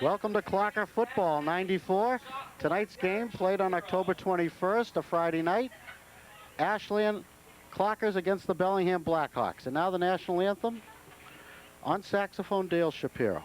Welcome to Clocker Football 94. Tonight's game played on October 21st, a Friday night. Ashland Clockers against the Bellingham Blackhawks. And now the national anthem on saxophone, Dale Shapiro.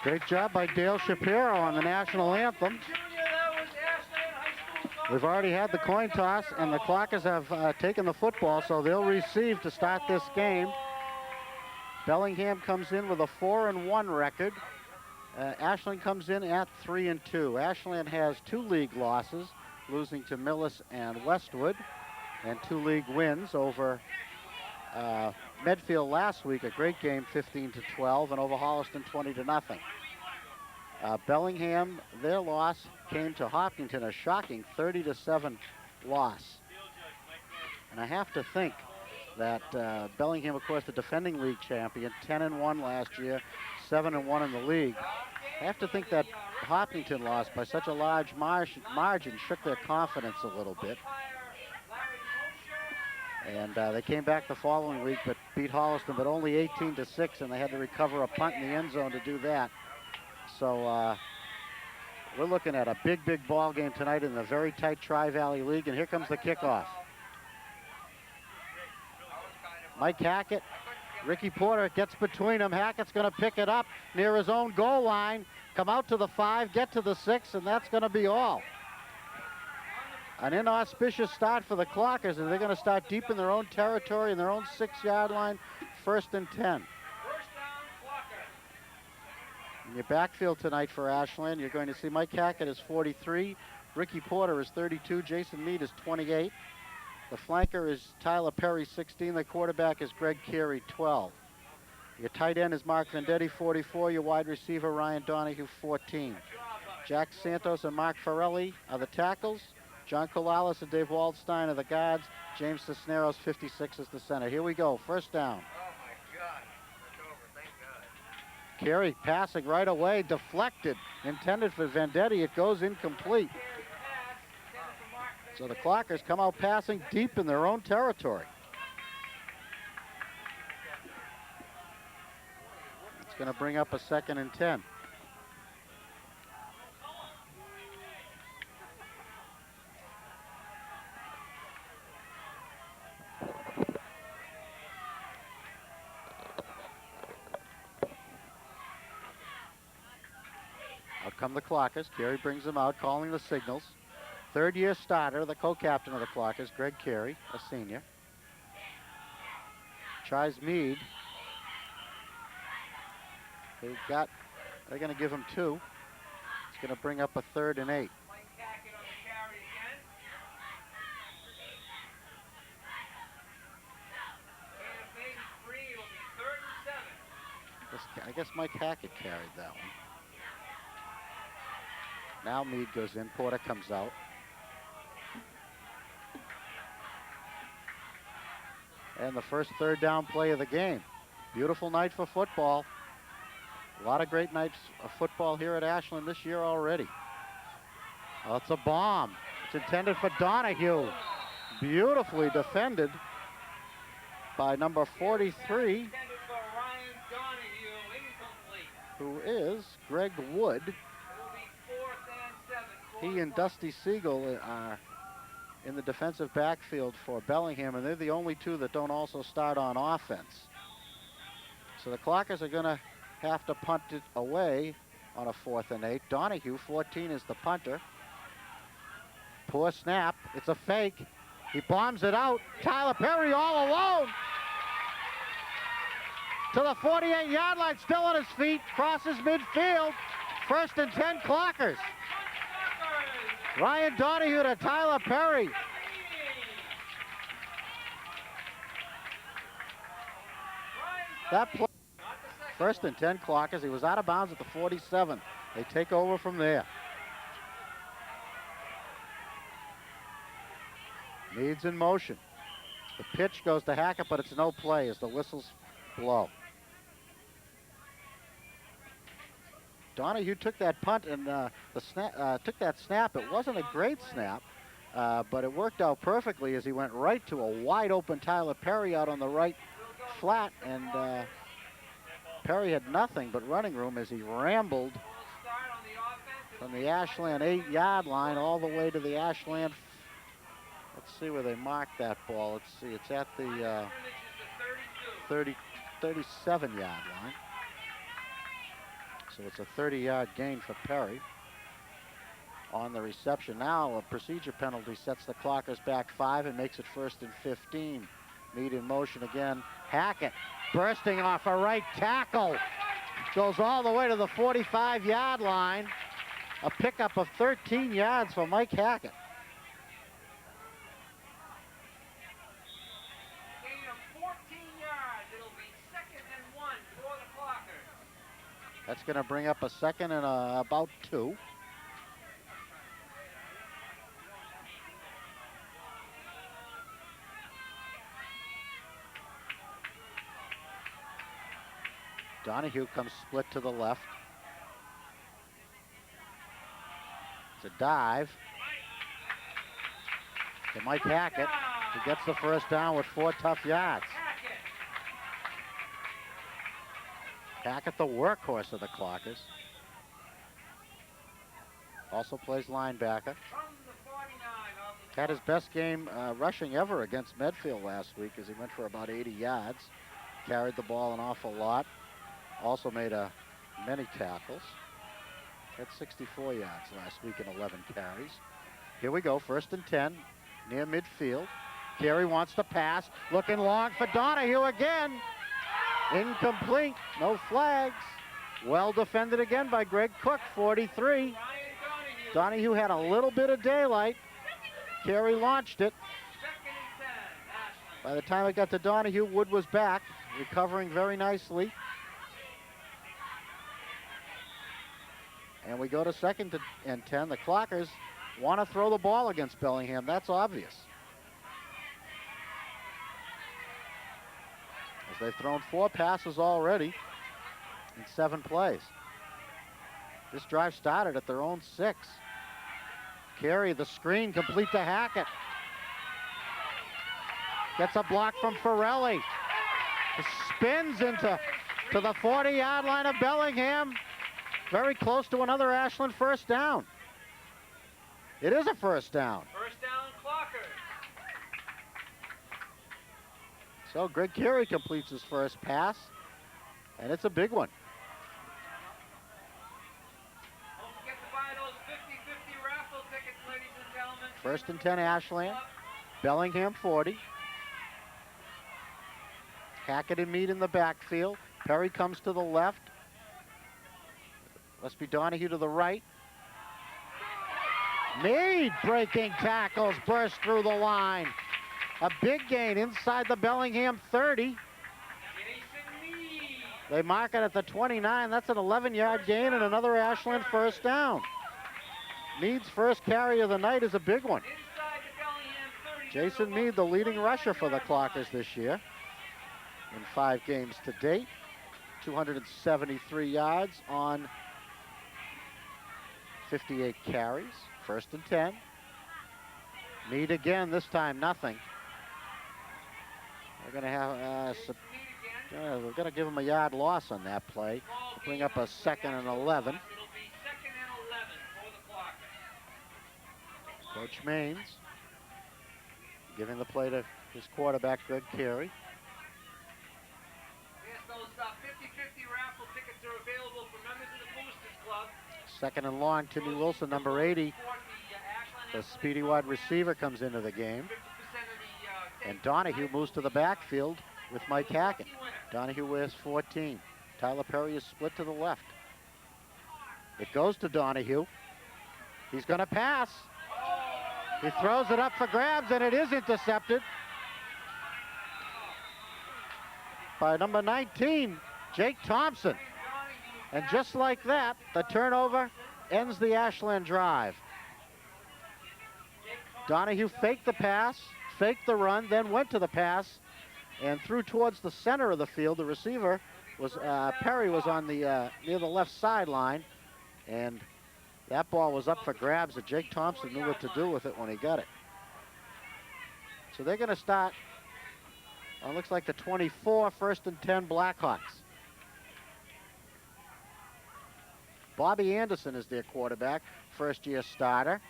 Great job by Dale Shapiro on the national anthem. We've already had the coin toss, and the Clockers have taken the football, so they'll receive to start this game. Bellingham comes in with a 4-1 record. Ashland comes in at 3-2. Ashland has 2 league losses, losing to Millis and Westwood, and 2 league wins over Medfield last week, a great game, 15-12, and over Holliston, 20-0. Bellingham, their loss came to Hopkinton, a shocking 30-7 loss. And I have to think that Bellingham, of course, the defending league champion, 10-1 last year, 7-1 in the league. I have to think that Hopkinton loss by such a large margin shook their confidence a little bit. And they came back the following week, but beat Holliston, but only 18-6, and they had to recover a punt in the end zone to do that. So we're looking at a big ball game tonight in the very tight Tri-Valley League, and here comes the kickoff. Mike Hackett, Ricky Porter gets between them. Hackett's going to pick it up near his own goal line, come out to the 5, get to the 6, and that's going to be all. An inauspicious start for the Clockers, and they're going to start deep in their own territory, in their own 6-yard line, 1st and 10. In your backfield tonight for Ashland, you're going to see Mike Hackett is 43, Ricky Porter is 32, Jason Mead is 28. The flanker is Tyler Perry, 16. The quarterback is Greg Carey, 12. Your tight end is Mark Vendetti, 44. Your wide receiver, Ryan Donahue, 14. Jack Santos and Mark Farelli are the tackles. John Kolalis and Dave Waldstein are the guards. James Cisneros, 56, is the center. Here we go, first down. Carey passing right away, deflected, intended for Vendetti. It goes incomplete. So the Clockers come out passing deep in their own territory. It's going to bring up a 2nd and 10. Out come the Clockers. Carey brings them out, calling the signals. 3rd-year starter, the co-captain of the Clockers, Greg Carey, a senior. Tries Mead. They're going to give him 2. It's going to bring up a 3rd and 8. I guess Mike Hackett carried that one. Now Meade goes in, Porter comes out. And the first third down play of the game. Beautiful night for football. A lot of great nights of football here at Ashland this year already. Oh, it's a bomb. It's intended for Donahue. Beautifully defended by number 43, who is Greg Wood. He and Dusty Siegel are in the defensive backfield for Bellingham, and they're the only two that don't also start on offense. So the Clockers are going to have to punt it away on a 4th and 8. Donahue, 14, is the punter. Poor snap. It's a fake. He bombs it out. Tyler Perry all alone to the 48-yard line, still on his feet, crosses midfield. 1st and 10 Clockers. Ryan Donahue to Tyler Perry. That play, 1st and 10 Clockers. He was out of bounds at the 47. They take over from there. Meade's in motion. The pitch goes to Hackett, but it's no play as the whistles blow. Donahue took that punt and took that snap. It wasn't a great snap, but it worked out perfectly as he went right to a wide open Tyler Perry out on the right flat, and Perry had nothing but running room as he rambled from the Ashland 8-yard line all the way to the Ashland. Let's see where they marked that ball. Let's see, it's at the 37-yard line. So it's a 30-yard gain for Perry on the reception. Now a procedure penalty sets the Clockers back 5 and makes it 1st and 15. Meade in motion again. Hackett bursting off a right tackle. Goes all the way to the 45-yard line. A pickup of 13 yards for Mike Hackett. That's going to bring up a 2nd and about 2. Donahue comes split to the left. It's a dive to Mike Hackett, who gets the 1st down with 4 tough yards. Hackett, the workhorse of the Clockers. Also plays linebacker. Had his best game rushing ever against Medfield last week as he went for about 80 yards. Carried the ball an awful lot. Also made many tackles. Had 64 yards last week in 11 carries. Here we go, 1st and 10, near midfield. Carey wants to pass, looking long for Donahue again. Incomplete, no flags. Well defended again by Greg Cook, 43. Donahue had a little bit of daylight. Carey launched it. By the time it got to Donahue, Wood was back, recovering very nicely. And we go to 2nd and 10. The Clockers want to throw the ball against Bellingham. That's obvious. As they've thrown 4 passes already in 7 plays. This drive started at their own 6. Carey, the screen, complete to Hackett. Gets a block from Forelli. Spins into the 40-yard line of Bellingham. Very close to another Ashland 1st down. It is a 1st down. 1st down, Clockers. So Greg Carey completes his 1st pass, and it's a big one. Don't forget to buy those 50-50 raffle tickets, ladies and gentlemen. 1st and 10 Ashland. Bellingham 40. Hackett and Meade in the backfield. Perry comes to the left. Must be Donahue to the right. Meade breaking tackles, burst through the line. A big gain inside the Bellingham 30. They mark it at the 29. That's an 11-yard gain and another Ashland 1st down. Mead's first carry of the night is a big one. Inside the Bellingham 30. Jason Mead, the leading rusher for the Clockers this year in 5 games to date. 273 yards on 58 carries. 1st and 10. Mead again, this time nothing. We're gonna have we're gonna give him a yard loss on that play. Bring up a 2nd and 11. It'll be 2nd and 11 for the Clockers. Coach Maines giving the play to his quarterback, Greg Carey. Yes, those 50-50 raffle tickets are available for members of the Boosters Club. 2nd and long, Timmy Wilson, number 80. The speedy wide receiver comes into the game. And Donahue moves to the backfield with Mike Hackett. Donahue wears 14. Tyler Perry is split to the left. It goes to Donahue. He's going to pass. He throws it up for grabs, and it is intercepted by number 19, Jake Thompson. And just like that, the turnover ends the Ashland drive. Donahue faked the pass, faked the run, then went to the pass, and threw towards the center of the field. The receiver was, Perry was on the, near the left sideline, and that ball was up for grabs, and Jake Thompson knew what to do with it when he got it. So they're gonna start, it looks like the 24, 1st and 10 Blackhawks. Bobby Anderson is their quarterback, 1st-year starter.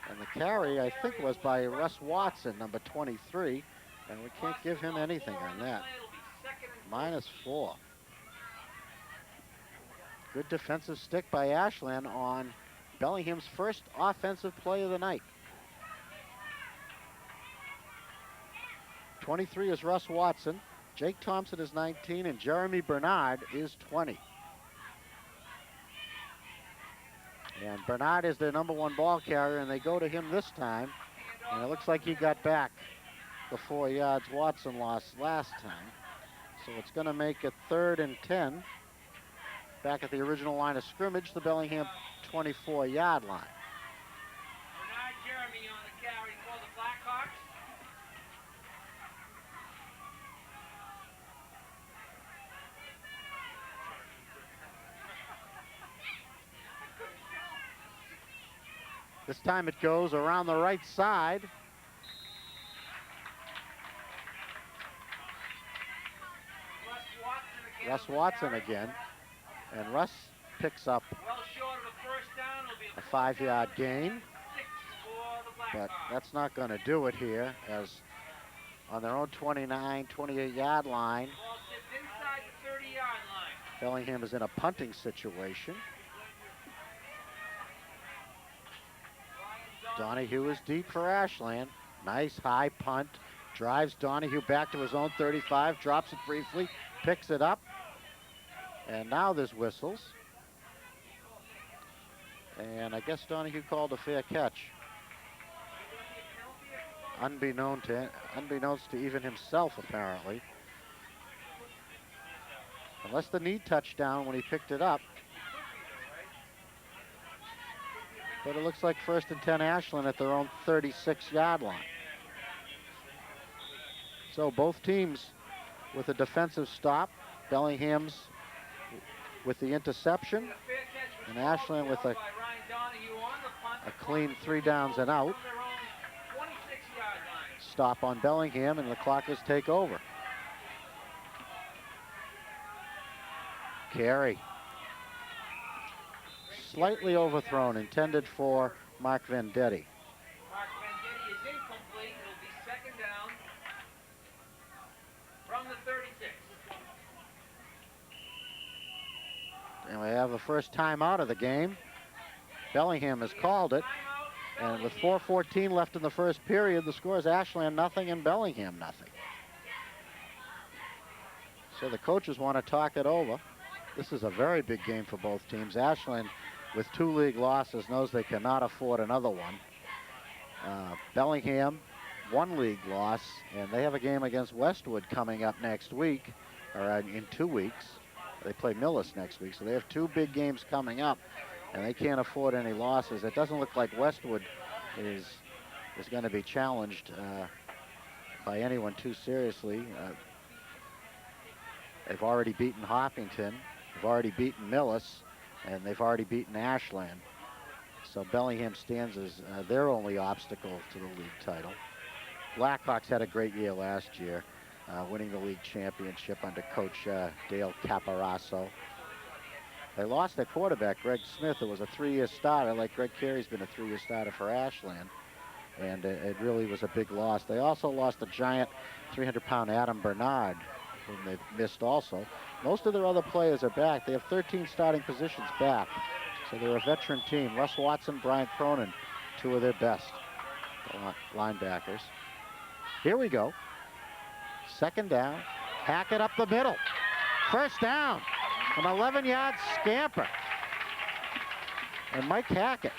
And the carry, I think, was by Russ Watson, number 23. And we can't give him anything on that. -4. Good defensive stick by Ashland on Bellingham's first offensive play of the night. 23 is Russ Watson. Jake Thompson is 19, and Jeremy Bernard is 20. And Bernard is their number 1 ball carrier, and they go to him this time. And it looks like he got back the 4 yards Watson lost last time. So it's going to make it 3rd and 10. Back at the original line of scrimmage, the Bellingham 24-yard line. Bernard Jeremy on the carry for the Blackhawks. This time it goes around the right side. Russ Watson again. And Russ picks up a 5-yard gain. But that's not going to do it here, as on their own 29, 28-yard line, Bellingham is in a punting situation. Donahue is deep for Ashland. Nice high punt. Drives Donahue back to his own 35, drops it briefly, picks it up. And now there's whistles. And I guess Donahue called a fair catch. Unbeknownst to even himself, apparently. Unless the knee touched down when he picked it up. But it looks like 1st and 10 Ashland at their own 36-yard line. So both teams with a defensive stop. Bellingham's with the interception, and Ashland with a clean 3 downs and out. Stop on Bellingham, and the Clockers take over. Carey. Slightly overthrown, intended for Mark Vendetti. Mark Vendetti is incomplete. It'll be 2nd down from the 36. And we have the first time out of the game. Bellingham has called it. And with 4:14 left in the first period, the score is Ashland nothing and Bellingham nothing. So the coaches want to talk it over. This is a very big game for both teams. Ashland, with 2 league losses, knows they cannot afford another one. Bellingham one league loss, and they have a game against Westwood coming up next week, or in 2 weeks. They play Millis next week, so they have 2 big games coming up, and they can't afford any losses. It doesn't look like Westwood is going to be challenged by anyone too seriously. They've already beaten Hopkinton, they've already beaten Millis, and they've already beaten Ashland. So Bellingham stands as their only obstacle to the league title. Blackhawks had a great year last year, winning the league championship under Coach Dale Caparasso. They lost their quarterback, Greg Smith, who was a 3-year starter, like Greg Carey's been a 3-year starter for Ashland. And it really was a big loss. They also lost the giant 300-pound Adam Bernard, whom they've missed also. Most of their other players are back. They have 13 starting positions back. So they're a veteran team. Russ Watson, Brian Cronin, 2 of their best linebackers. Here we go. 2nd down. Hackett up the middle. 1st down. An 11-yard scamper. And Mike Hackett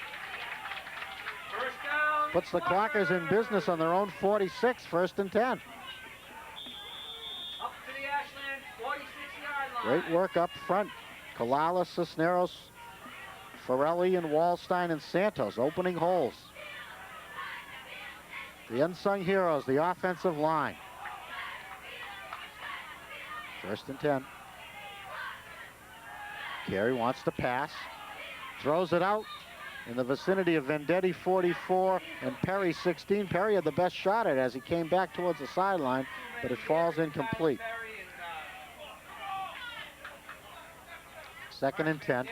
puts the Clockers in business on their own 46, 1st and 10. Up to the Ashland 46-yard line. Great work up front. Kalala, Cisneros, Forelli, and Wallstein and Santos opening holes. The unsung heroes, the offensive line. 1st and 10. Carey wants to pass. Throws it out in the vicinity of Vendetti 44 and Perry 16. Perry had the best shot at it as he came back towards the sideline, but it falls incomplete. 2nd and 10.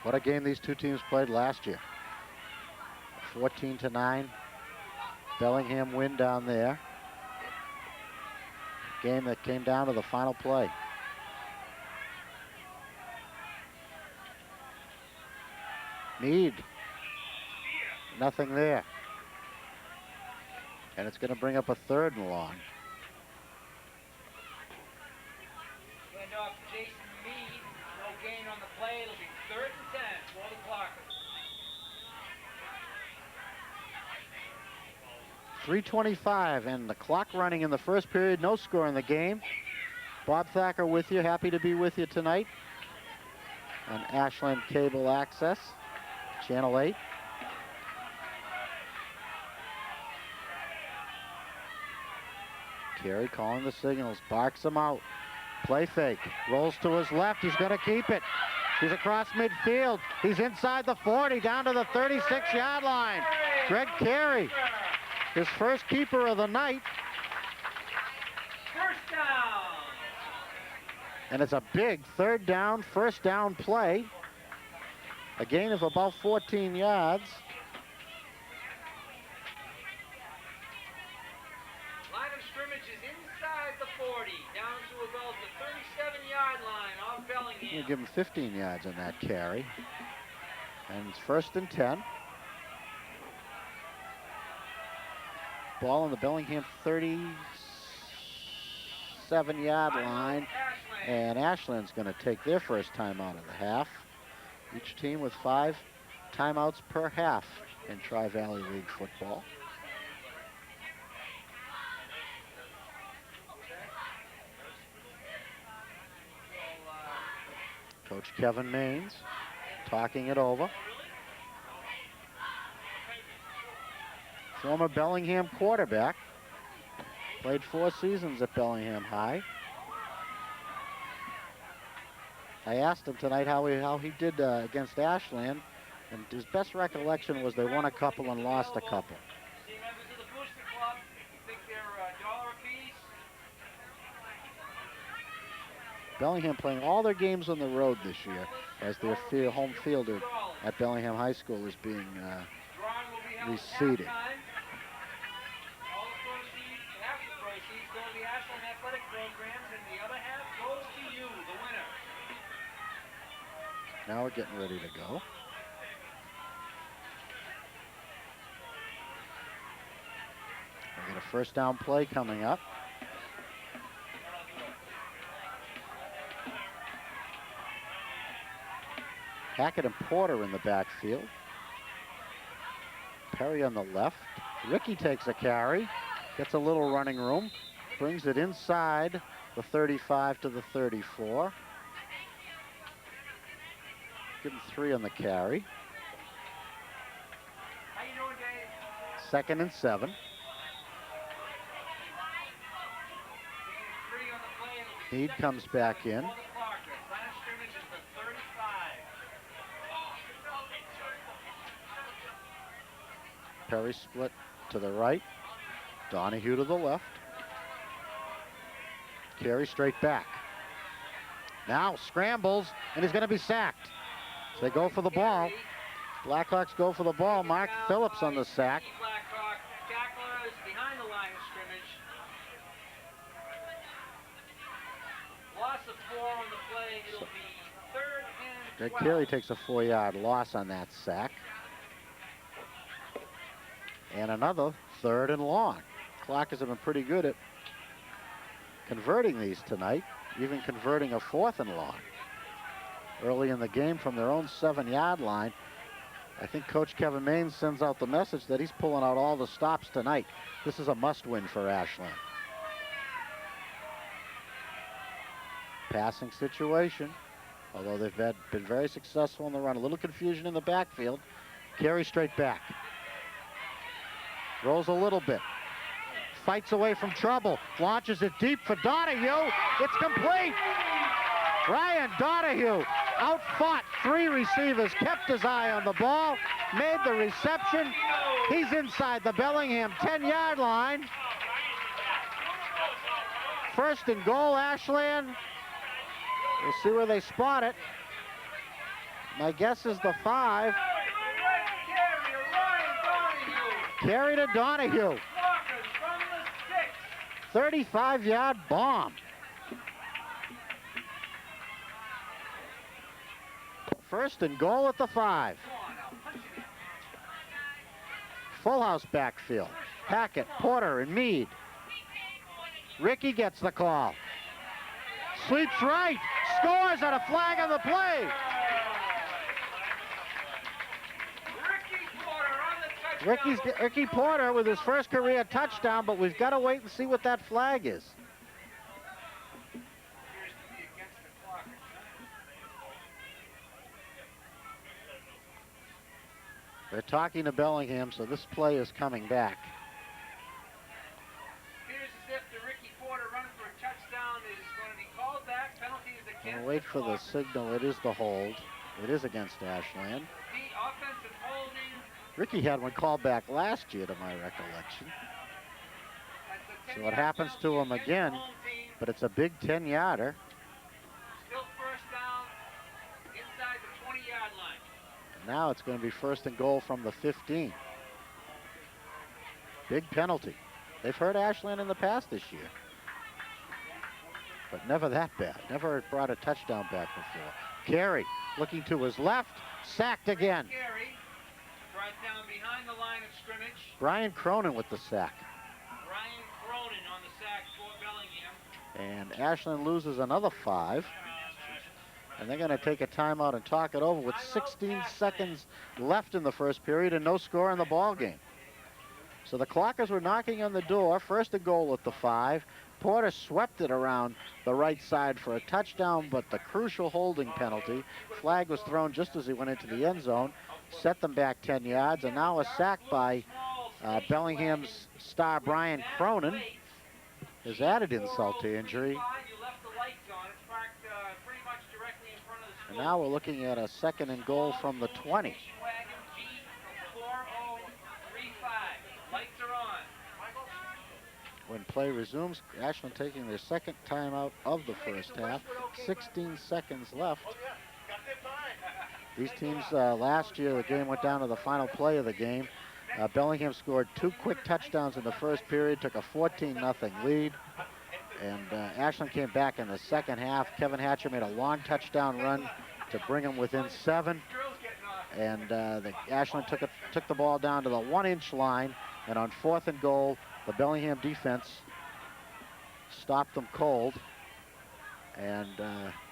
What a game these 2 teams played last year. 14-9. Bellingham win down there. Game that came down to the final play. Meade. Nothing there. And it's going to bring up a 3rd and long. Hand off to Jason Meade. No gain on the play. It'll be 3rd and 10 for the Clockers. 3:25 and the clock running in the 1st period. No score in the game. Bob Thacker with you. Happy to be with you tonight on Ashland Cable Access, Channel 8. Carey calling the signals, barks them out. Play fake, rolls to his left. He's going to keep it. He's across midfield. He's inside the 40, down to the 36-yard line. Greg Carey, his first keeper of the night. 1st down. And it's a big 3rd down, 1st down play. A gain of about 14 yards. Line of scrimmage is inside the 40, down to about the 37-yard line off Bellingham. We'll give him 15 yards on that carry. And it's 1st and 10. Ball on the Bellingham 37-yard line. And Ashland's going to take their first timeout of the half. Each team with 5 timeouts per half in Tri-Valley League football. Coach Kevin Maines talking it over. Former Bellingham quarterback. Played 4 seasons at Bellingham High. I asked him tonight how he did against Ashland, and his best recollection was they won a couple and lost a couple. See members of the Booster Club, think they're $1 a piece. Bellingham playing all their games on the road this year, as their home fielder at Bellingham High School is being reseeded. All the proceeds, half the proceeds go to the Ashland athletic programs, and the other half goes to you, the winner. Now we're getting ready to go. We got a 1st down play coming up. Hackett and Porter in the backfield. Perry on the left. Ricky takes a carry, gets a little running room, brings it inside the 35 to the 34. Give him 3 on the carry. How you doing, Dave? 2nd and 7. Meade comes back in. Perry split to the right. Donahue to the left. Carey straight back. Now scrambles, and he's going to be sacked. So they go for the ball. Blackhawks go for the ball. Mark Phillips on the sack. Blackhawk tackler is behind the line of scrimmage. Loss of 4 on the play. It'll be 3rd and 12. Carey takes a 4-yard loss on that sack. And another 3rd and long. Clockers have been pretty good at converting these tonight, even converting a 4th and long. Early in the game from their own 7-yard line, I think Coach Kevin Maines sends out the message that he's pulling out all the stops tonight. This is a must-win for Ashland. Passing situation, although they've been very successful in the run. A little confusion in the backfield. Carey straight back. Throws a little bit. Fights away from trouble. Launches it deep for Donahue. It's complete. Ryan Donahue outfought 3 receivers, kept his eye on the ball, made the reception. He's inside the Bellingham 10-yard line. 1st and goal, Ashland. We'll see where they spot it. My guess is the 5. Carey to Donahue. 35-yard bomb. 1st and goal at the 5. Full house backfield. Hackett, Porter, and Meade. Ricky gets the call. Sweeps right. Scores on a flag on the play. Ricky Porter with his first career touchdown, but we've got to wait and see what that flag is. They're talking to Bellingham, so this play is coming back. Appears as if the Ricky Porter run for a touchdown is going to be called back. Penalty is against We'll wait for the signal. It is the hold. It is against Ashland. The offensive holding. Ricky had one called back last year, to my recollection. So it happens to him again, but it's a big 10-yarder. Still 1st down inside the 20-yard line. Now it's going to be 1st and goal from the 15. Big penalty. They've hurt Ashland in the past this year, but never that bad. Never brought a touchdown back before. Carey looking to his left, sacked again. Carey brought down behind the line of scrimmage. Brian Cronin with the sack. Brian Cronin on the sack for Bellingham. And Ashland loses another 5. And they're going to take a timeout and talk it over with 16 seconds left in the first period and no score in the ball game. So the Clockers were knocking on the door. 1st and goal at the 5. Porter swept it around the right side for a touchdown, but the crucial holding penalty. Flag was thrown just as he went into the end zone. Set them back 10 yards, and now a sack by Bellingham's star Brian Cronin. His added insult to injury. And now we're looking at a 2nd and goal from the 20. When play resumes, Ashland taking their 2nd timeout of the first half. 16 seconds left. These teams, last year, the game went down to the final play of the game. Bellingham scored 2 quick touchdowns in the first period, took a 14-0 lead. And Ashland came back in the second half. Kevin Hatcher made a long touchdown run to bring them within 7. And Ashland took the ball down to the 1-inch line. And on 4th and goal, the Bellingham defense stopped them cold. And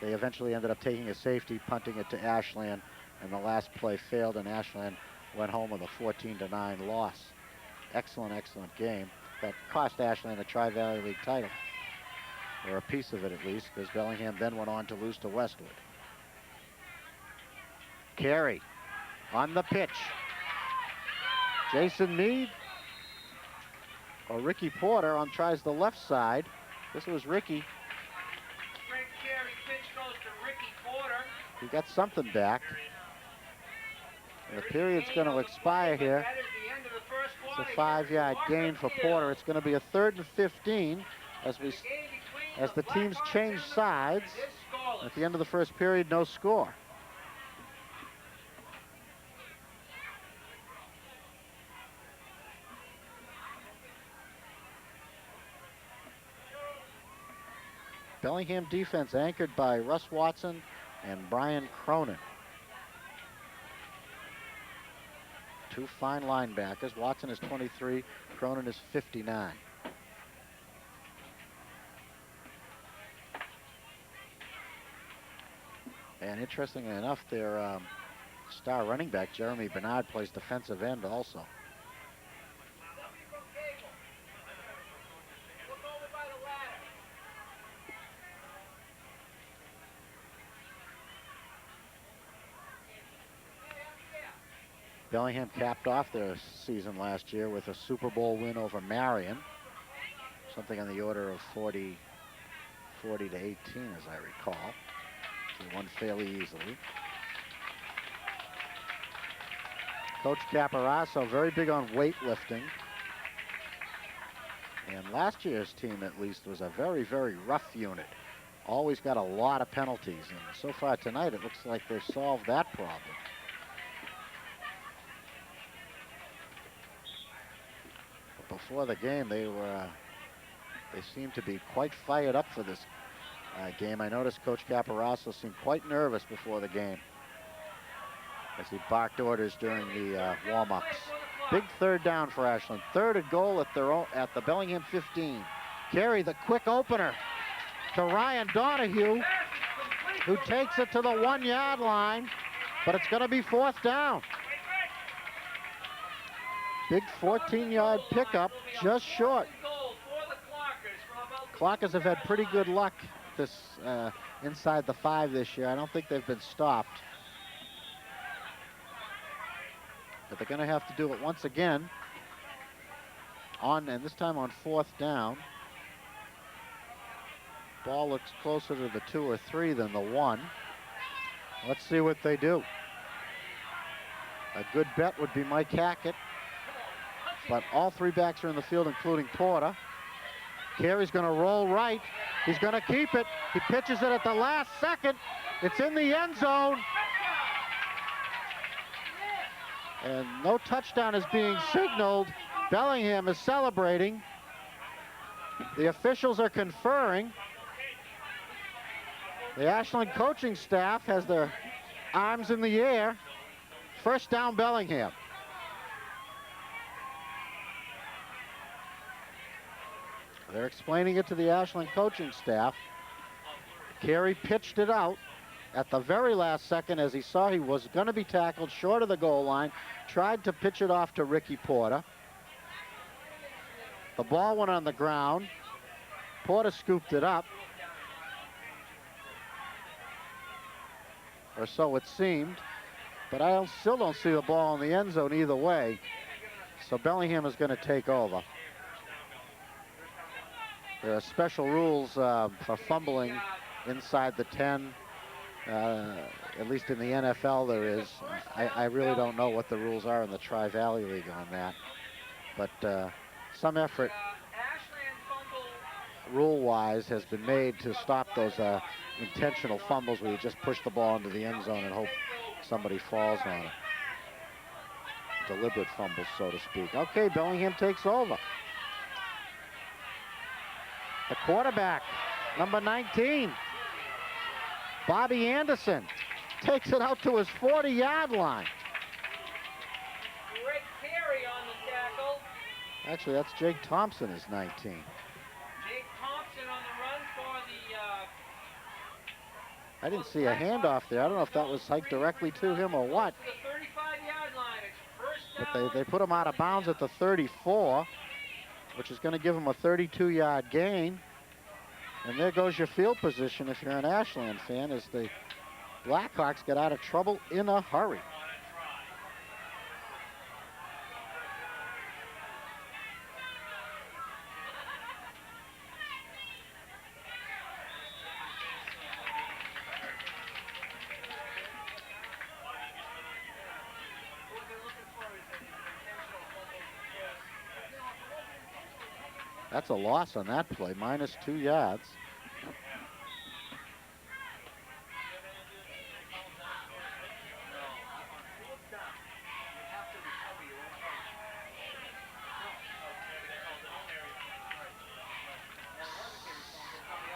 they eventually ended up taking a safety, punting it to Ashland. and the last play failed, and Ashland went home with a 14-9 loss. Excellent, excellent game. That cost Ashland a Tri-Valley League title, or a piece of it at least, because Bellingham then went on to lose to Westwood. Carey on the pitch. Jason Mead or Ricky Porter tries the left side. This was Ricky. Frank Carey pitch goes to Ricky Porter. He got something back. And the period's going to expire here. It's a 5-yard gain for Porter. It's going to be a 3rd and 15 as the teams change sides. At the end of the first period, no score. Bellingham defense anchored by Russ Watson and Brian Cronin. Two fine linebackers. Watson is 23, Cronin is 59. And interestingly enough, their star running back, Jeremy Bernard, plays defensive end also. Bellingham capped off their season last year with a Super Bowl win over Marion. Something on the order of 40 to 18, as I recall. They won fairly easily. Coach Caparasso, very big on weightlifting. And last year's team, at least, was a very, very rough unit. Always got a lot of penalties. And so far tonight, it looks like they've solved that problem. Before the game, they seemed to be quite fired up for this game. I noticed Coach Caparasso seemed quite nervous before the game as he barked orders during the warm-ups. Big 3rd down for Ashland. 3rd and goal at the Bellingham 15. Carey, the quick opener to Ryan Donahue, who takes it to the 1-yard line, but it's going to be 4th down. Big 14-yard pickup, just short. Clockers have had pretty good luck inside the 5 this year. I don't think they've been stopped. But they're going to have to do it once again, and this time on 4th down. Ball looks closer to the 2 or 3 than the 1. Let's see what they do. A good bet would be Mike Hackett. But all 3 backs are in the field, including Porter. Carey's going to roll right. He's going to keep it. He pitches it at the last second. It's in the end zone. And no touchdown is being signaled. Bellingham is celebrating. The officials are conferring. The Ashland coaching staff has their arms in the air. 1st down, Bellingham. They're explaining it to the Ashland coaching staff. Carey pitched it out at the very last second as he saw he was going to be tackled short of the goal line. Tried to pitch it off to Ricky Porter. The ball went on the ground. Porter scooped it up. Or so it seemed. But I still don't see the ball in the end zone either way. So Bellingham is going to take over. There are special rules for fumbling inside the 10. At least in the NFL there is. I really don't know what the rules are in the Tri-Valley League on that. But some effort, rule-wise, has been made to stop those intentional fumbles where you just push the ball into the end zone and hope somebody falls on it. Deliberate fumbles, so to speak. Okay, Bellingham takes over. The quarterback, number 19, Bobby Anderson, takes it out to his 40-yard line. Great carry on the tackle. Actually, that's Jake Thompson is 19. Jake Thompson on the run for I didn't see a handoff there. I don't know if that was hiked directly to him or what. The 35-yard line. It's first But down. they put him out of bounds at the 34, which is going to give him a 32-yard gain. And there goes your field position if you're an Ashland fan, as the Blackhawks get out of trouble in a hurry. That's a loss on that play, minus 2 yards.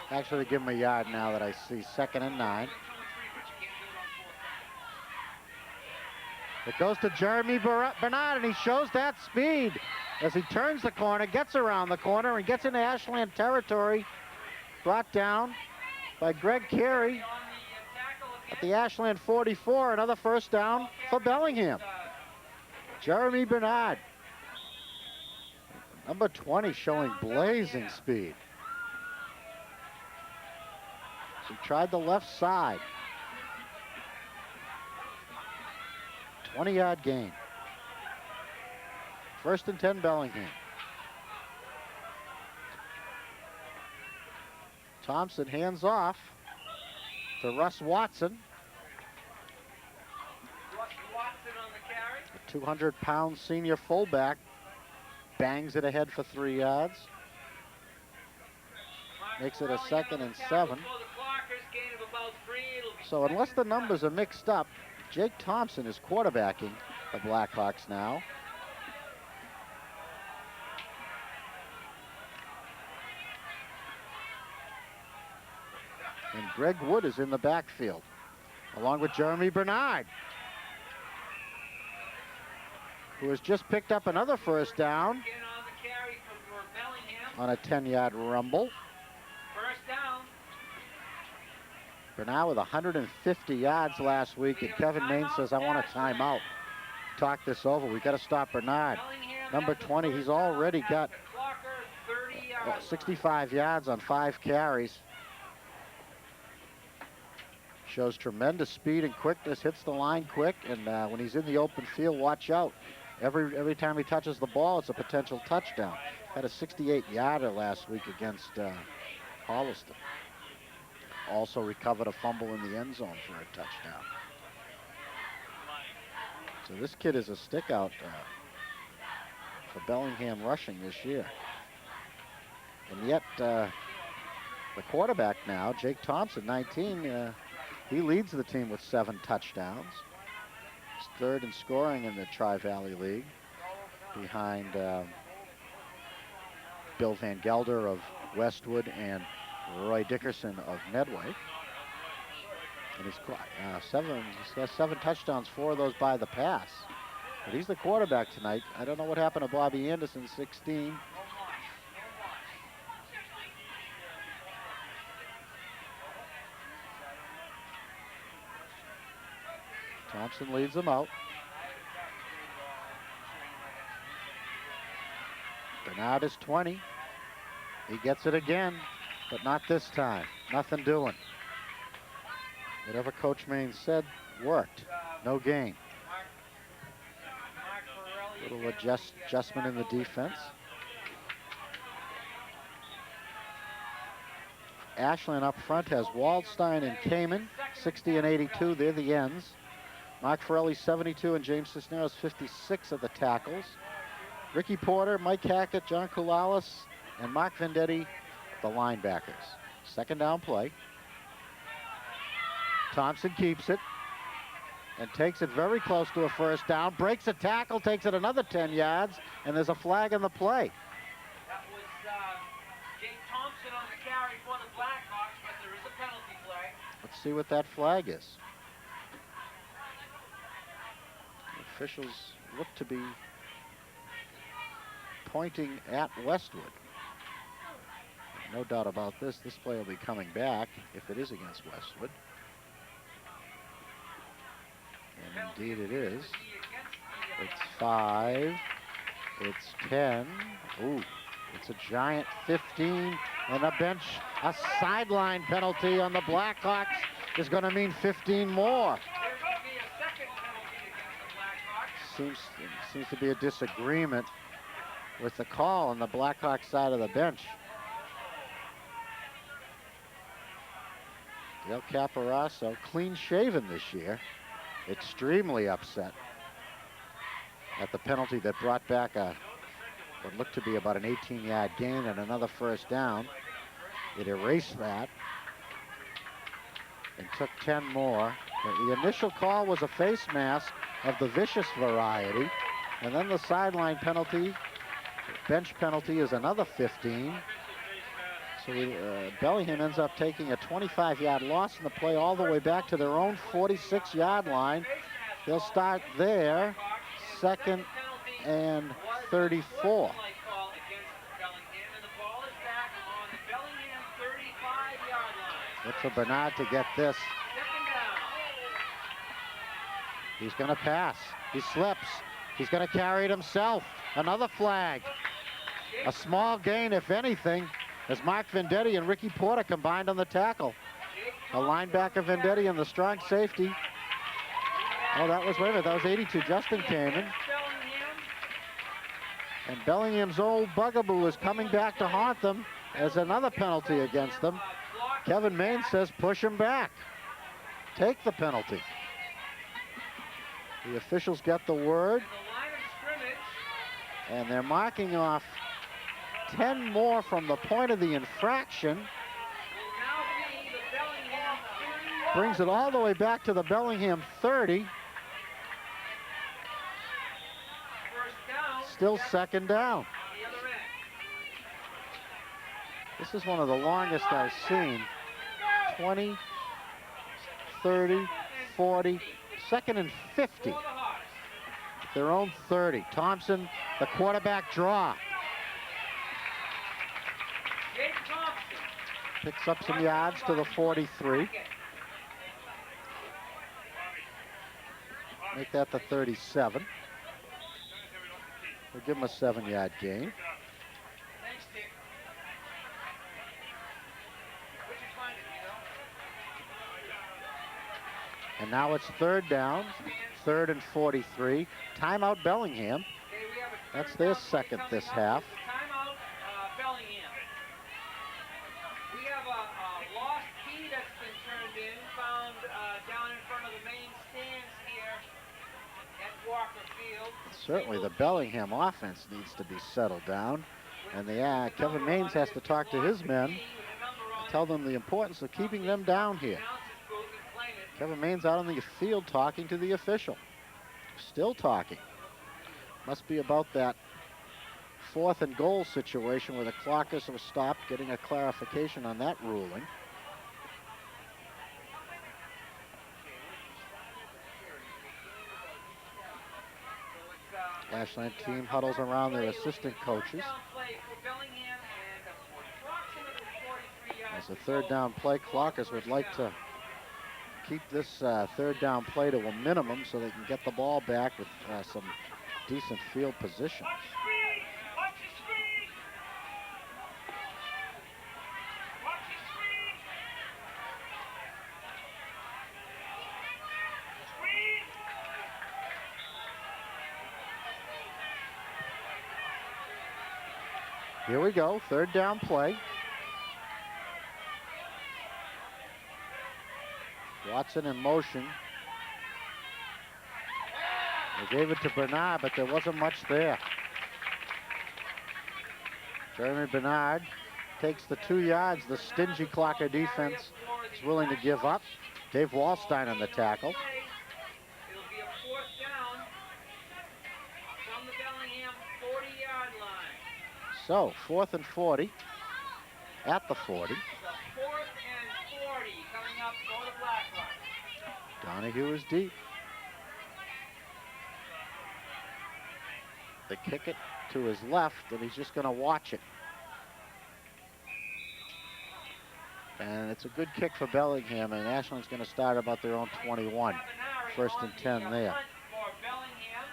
Actually, give him a yard now that I see 2nd and 9. It goes to Jeremy Bernard, and he shows that speed as he turns the corner, gets around the corner, and gets into Ashland territory. Brought down by Greg Carey at the Ashland 44. Another first down for Bellingham. Jeremy Bernard, number 20, showing blazing speed. He tried the left side. 20-yard gain. 1st and 10, Bellingham. Thompson hands off to Russ Watson. Russ Watson on the carry. The 200-pound senior fullback bangs it ahead for 3 yards. Makes it a 2nd and 7. So unless the numbers are mixed up, Jake Thompson is quarterbacking the Blackhawks now. And Greg Wood is in the backfield, along with Jeremy Bernard, who has just picked up another first down on a 10-yard rumble. First down. Bernard with 150 yards last week, and Kevin Main says, I want a timeout. Talk this over. We got to stop Bernard. Number 20, he's already got 65 yards on 5 carries. Shows tremendous speed and quickness, hits the line quick, and when he's in the open field, watch out. Every time he touches the ball, it's a potential touchdown. Had a 68-yarder last week against Holliston. Also recovered a fumble in the end zone for a touchdown. So this kid is a stick out for Bellingham rushing this year. And yet the quarterback now, Jake Thompson, 19, he leads the team with 7 touchdowns. He's 3rd in scoring in the Tri-Valley League, behind Bill Van Gelder of Westwood and Roy Dickerson of Medway. And he's got 7 touchdowns, 4 of those by the pass. But he's the quarterback tonight. I don't know what happened to Bobby Anderson, 16. Thompson leads them out. Bernard is 20. He gets it again, but not this time. Nothing doing. Whatever Coach Main said worked. No gain. Little adjustment in the defense. Ashland up front has Waldstein and Kamen, 60 and 82. They're the ends. Mark Ferrelli, 72, and James Cisneros, 56 of the tackles. Ricky Porter, Mike Hackett, John Koulalis, and Mark Vendetti, the linebackers. 2nd down play. Thompson keeps it and takes it very close to a first down. Breaks a tackle, takes it another 10 yards, and there's a flag on the play. That was Jake Thompson on the carry for the Blackhawks, but there is a penalty flag. Let's see what that flag is. The officials look to be pointing at Westwood. No doubt about this. This play will be coming back if it is against Westwood. Indeed it is. It's 5. It's 10. Ooh, it's a giant 15. And a sideline penalty on the Blackhawks is going to mean 15 more. Seems to be a disagreement with the call on the Blackhawks side of the bench. Dale Caparasso, clean shaven this year, extremely upset at the penalty that brought back what looked to be about an 18-yard gain and another first down. It erased that and took 10 more. The initial call was a face mask of the vicious variety, and then the sideline penalty, bench penalty, is another 15. So Bellingham ends up taking a 25-yard loss in the play all the way back to their own 46-yard line. They'll start there, 2nd and 34. Look for Bernard to get this. He's going to pass. He slips. He's going to carry it himself. Another flag. A small gain, if anything, as Mark Vendetti and Ricky Porter combined on the tackle. A linebacker Vendetti and the strong safety. Oh, that was, wait a minute, that was 82. Justin came in. And Bellingham's old bugaboo is coming back to haunt them as another penalty against them. Kevin Maine says push him back. Take the penalty. The officials get the word. And they're marking off 10 more from the point of the infraction. Brings it all the way back to the Bellingham 30. Still 2nd down. This is one of the longest I've seen. 20, 30, 40, 2nd and 50. Their own 30. Thompson, the quarterback draw. Picks up some yards to the 43. Make that the 37. We'll give him a 7-yard gain. And now it's 3rd down, 3rd and 43. Timeout Bellingham. That's their 2nd this half. Timeout Bellingham. We have a lost key that's been turned in, found down in front of the main stands here at Walker Field. Certainly the Bellingham offense needs to be settled down. And Kevin Maines has to talk to his men and tell them the importance of keeping them down here. Kevin Maines out on the field talking to the official. Still talking. Must be about that 4th and goal situation where the clock is stopped, getting a clarification on that ruling. Ashland team huddles around their assistant coaches. As a 3rd down play, Clockers would like to keep this 3rd down play to a minimum so they can get the ball back with some decent field position. Here we go, 3rd down play. Watson in motion. They gave it to Bernard, but there wasn't much there. Jeremy Bernard takes the 2 yards the stingy Clocker defense is willing to give up. Dave Wallstein on the tackle. It'll be a 4th down from the Bellingham 40-yard line. So, 4th and 40 at the 40. 4th and 40 coming up for the Blackhawks. Donahue is deep. They kick it to his left, and he's just going to watch it. And it's a good kick for Bellingham, and Ashland's going to start about their own 21. first and 10 there. Punt for Bellingham.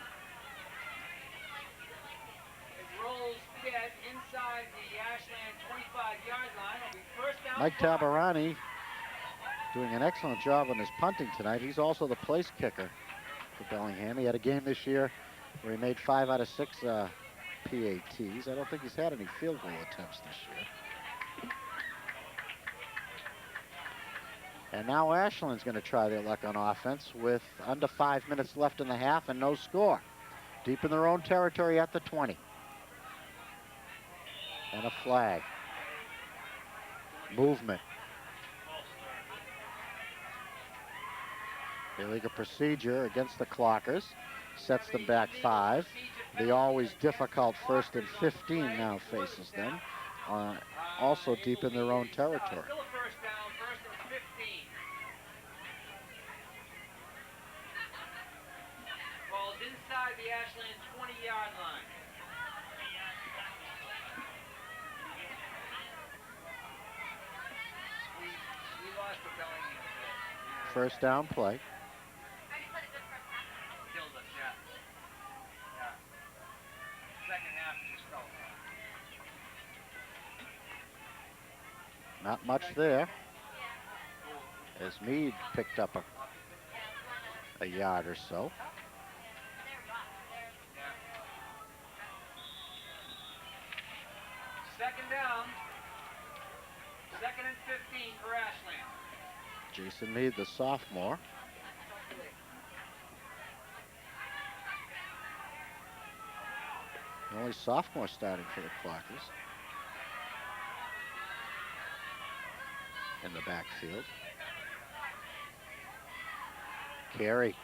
It rolls dead inside the Ashland 25-yard line. It'll be first down. Mike Tabarani doing an excellent job on his punting tonight. He's also the place kicker for Bellingham. He had a game this year where he made 5 out of 6 PATs. I don't think he's had any field goal attempts this year. And now Ashland's going to try their luck on offense with under 5 minutes left in the half and no score. Deep in their own territory at the 20. And a flag. Movement. Illegal procedure against the Clockers. Sets them back 5. The always difficult first and 15 now faces them. Also deep in their own territory. Still a first down, first and 15. Ball's inside the Ashland 20-yard line. We lost the Bellingham today. First down play. Killed us, yeah. Second half just fell apart. Not much there. As Meade picked up a yard or so. Second down. Second and 15 for Ashland. Jason Meade, the sophomore. The only sophomore starting for the Clockers. In the backfield. Carey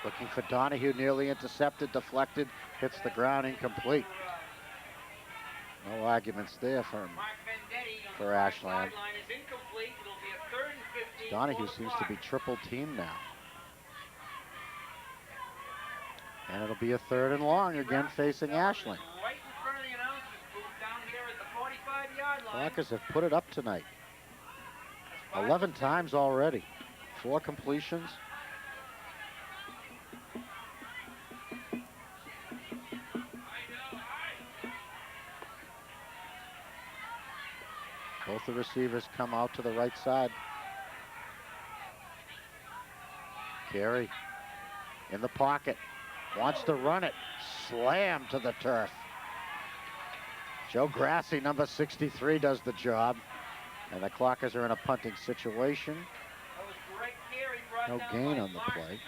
looking for Donahue, nearly intercepted, deflected, hits the ground, incomplete. No arguments there for Ashland. Donahue seems to be triple teamed now. And it'll be a third and long again facing Ashland. Right in front of the announcer's booth down here at the 45-yard line. Clockers have put it up tonight. 11 times already. 4 completions. Both the receivers come out to the right side. Carey in the pocket. Wants to run it. Slam to the turf. Joe Grassi, number 63, does the job. And the Clockers are in a punting situation. No gain on the play.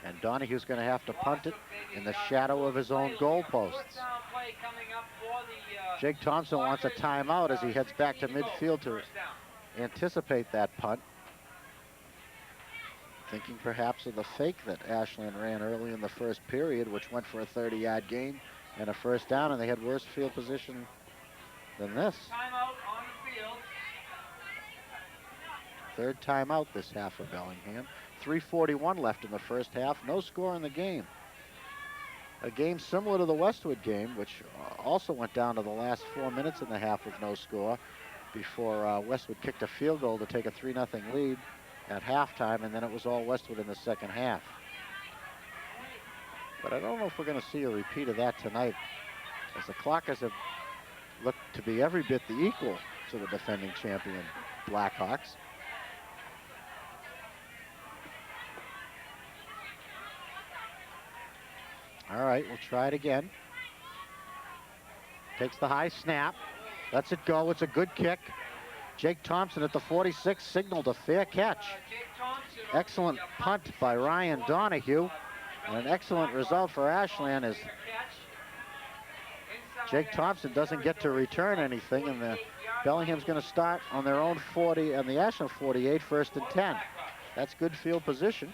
And Donahue's going to have to punt it in the shadow of his own goalposts. Jake Thompson wants a timeout as he heads back to midfield to anticipate that punt. Thinking perhaps of the fake that Ashland ran early in the first period, which went for a 30-yard gain and a first down, and they had worse field position than this. Timeout on the field. Third timeout this half for Bellingham. 3:41 left in the first half. No score in the game. A game similar to the Westwood game, which also went down to the last 4 minutes in the half with no score before Westwood kicked a field goal to take a 3-0 lead at halftime, and then it was all Westwood in the second half. But I don't know if we're going to see a repeat of that tonight, as the Clockers have looked to be every bit the equal to the defending champion Blackhawks. All right, we'll try it again. Takes the high snap, lets it go. It's a good kick. Jake Thompson at the 46 signaled a fair catch. Excellent punt by Ryan Donahue. And an excellent result for Ashland as Jake Thompson doesn't get to return anything, and the Bellingham's going to start on their own 40 and the Ashland 48, first and 10. That's good field position.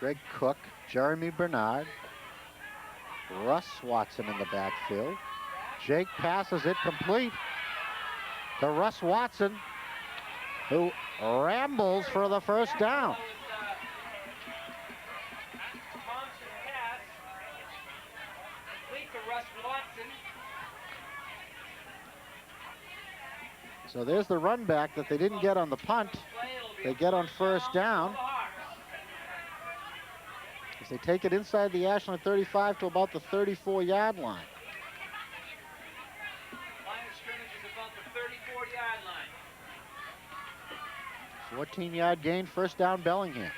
Greg Cook, Jeremy Bernard, Russ Watson in the backfield. Jake passes it complete to Russ Watson, who rambles for the first down. to Russ Watson. So there's the run back that they didn't get on the punt. They get on first down. As they take it inside the Ashland 35 to about the 34-yard line. Line of scrimmage is about the 34-yard line. 14-yard gain, first down Bellingham.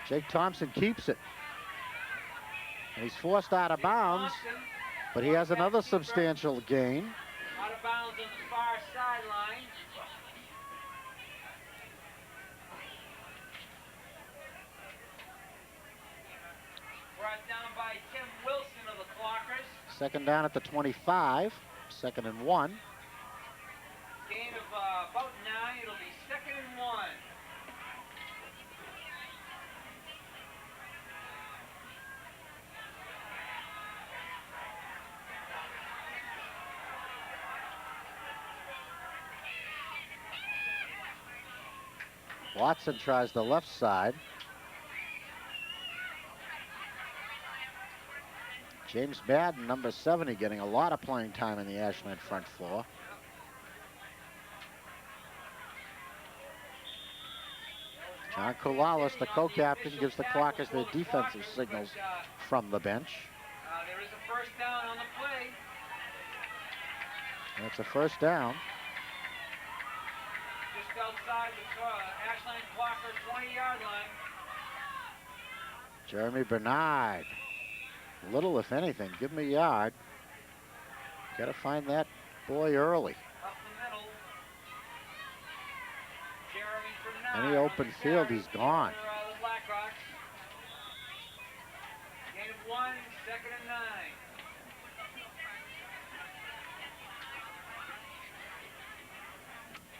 Jake Thompson keeps it. And he's forced out of bounds, but he has another substantial gain. Out of bounds on the far sideline. Brought down by Tim Wilson of the Clockers. Second down at the 25, 2nd and 1. Gain of about 9. It'll be 2nd and 1. Watson tries the left side. James Madden, number 70, getting a lot of playing time in the Ashland front floor. John Koulalis, the co-captain, gives the Clockers their defensive signals from the bench. There is a first down on the play. And it's a first down. Just outside the Ashland Clocker 20-yard line. Jeremy Bernard. Little, if anything, give him a yard. Got to find that boy early. Up the middle. Jeremy Bernard. Any open field, he's gone. For, the Blackhawks. Gain of 1, 2nd and 9.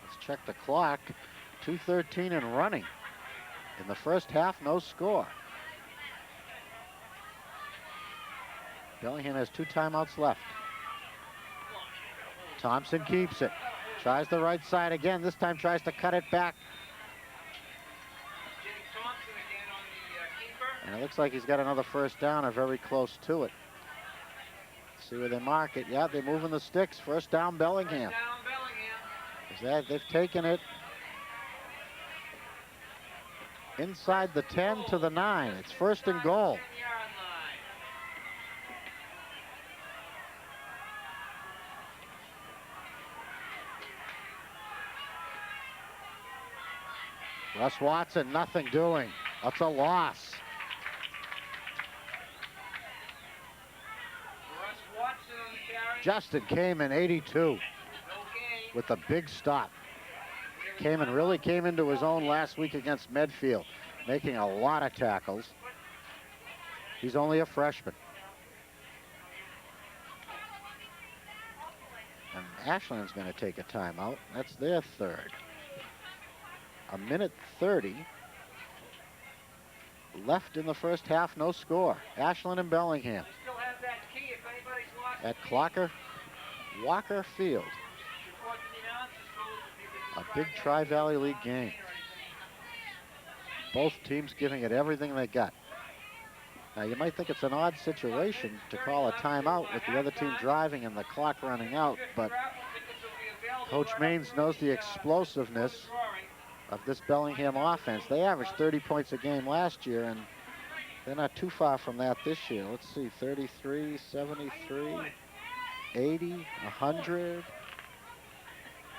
Let's check the clock. 2:13 and running. In the first half, no score. Bellingham has 2 timeouts left. Thompson keeps it. Tries the right side again. This time tries to cut it back. Jake Thompson again on the keeper. And it looks like he's got another first down or very close to it. Let's see where they mark it. Yeah, they're moving the sticks. First down Bellingham. First down Bellingham. They've taken it inside the 10 to the 9. It's first and goal. 10-yard line. Russ Watson, nothing doing. That's a loss. Russ Watson on the carry. Justin Kamen, 82, No gain. with a big stop. Kamen really came into his own last week against Medfield, making a lot of tackles. He's only a freshman. And Ashland's going to take a timeout. That's their third. 1:30 left in the first half, no score. Ashland and Bellingham I still have that key if anybody's lost. at Walker Field. Before the announcers goes, if you could A big Tri-Valley League game. Both teams giving it everything they got. Now you might think it's an odd situation to call a timeout with the other team driving and the clock running out, but Coach Maines knows the explosiveness of this Bellingham offense. They averaged 30 points a game last year, and they're not too far from that this year. Let's see, 33, 73, 80, 100,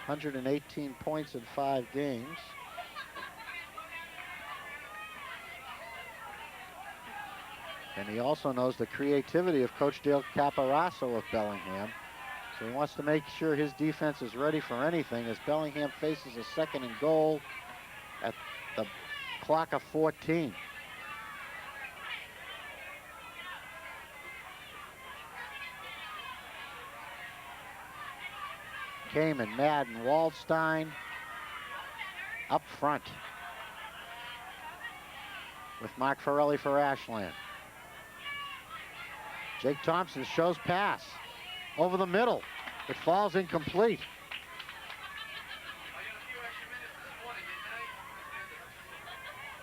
118 points in 5 games. And he also knows the creativity of Coach Dale Caparaso of Bellingham. So he wants to make sure his defense is ready for anything as Bellingham faces a 2nd and goal at the clock of 14. Kamen, Madden, Waldstein up front with Mark Farrelly for Ashland. Jake Thompson shows pass over the middle. It falls incomplete.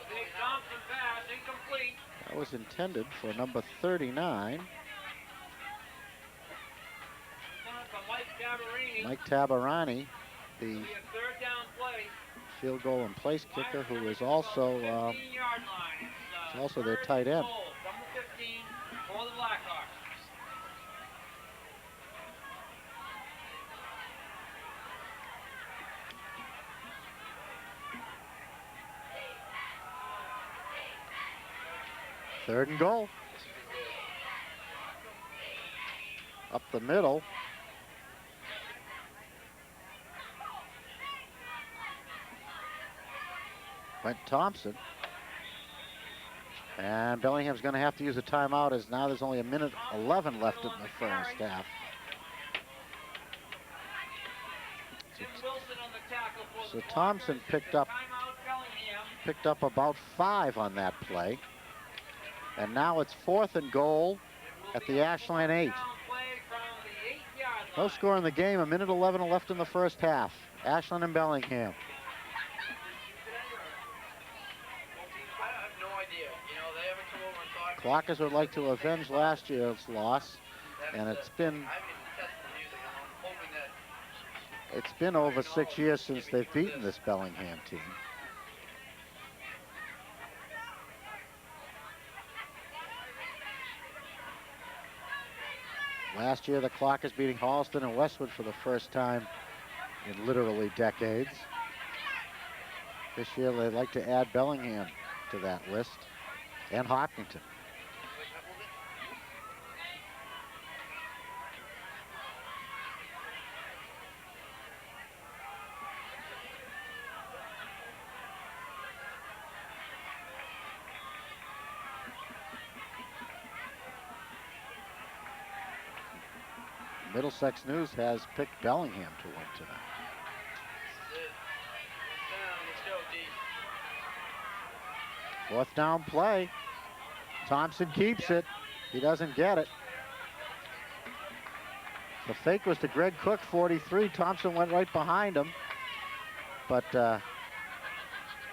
Jake Thompson pass, incomplete. That was intended for number 39. Mike Tabarani, the field goal and place kicker, who is also their tight end. Number 15 for the Blackhawks. Third and goal. Up the middle. Went Thompson. And Bellingham's going to have to use a timeout, as now there's only 1:11 left in the first half. So Thompson picked up about 5 on that play. And now it's 4th and goal at the Ashland 8. No score in the game, 1:11 left in the first half. Ashland and Bellingham. Clockers would like to avenge last year's loss, and it's been over 6 years since they've beaten this Bellingham team. Last year, the Clockers beating Halston and Westwood for the first time in literally decades. This year, they'd like to add Bellingham to that list, and Hopkinton. Middlesex News has picked Bellingham to win tonight. Fourth down play. Thompson keeps it. He doesn't get it. The fake was to Greg Cook, 43. Thompson went right behind him. But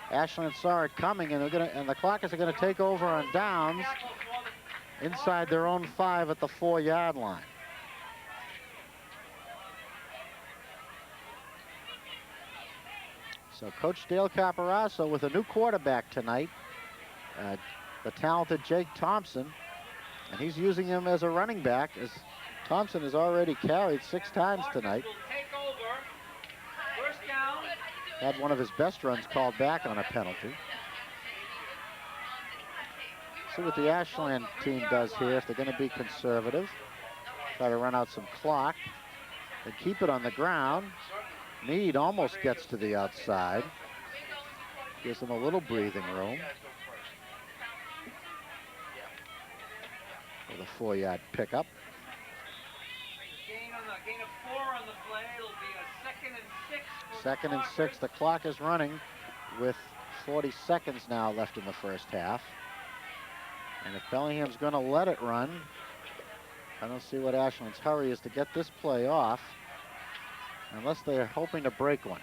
Ashland saw it coming, and the Clockers are going to take over on downs inside their own 5 at the 4-yard line. So Coach Dale Caparaso with a new quarterback tonight, the talented Jake Thompson, and he's using him as a running back, as Thompson has already carried 6 times tonight. Had one of his best runs called back on a penalty. See what the Ashland team does here, if they're going to be conservative. Try to run out some clock and keep it on the ground. Meade almost gets to the outside. Gives them a little breathing room. With a 4-yard pickup. Gain of 4 on the play. It'll be a 2nd and 6. Second and 6. The clock is running with 40 seconds now left in the first half. And if Bellingham's going to let it run, I don't see what Ashland's hurry is to get this play off, unless they're hoping to break one.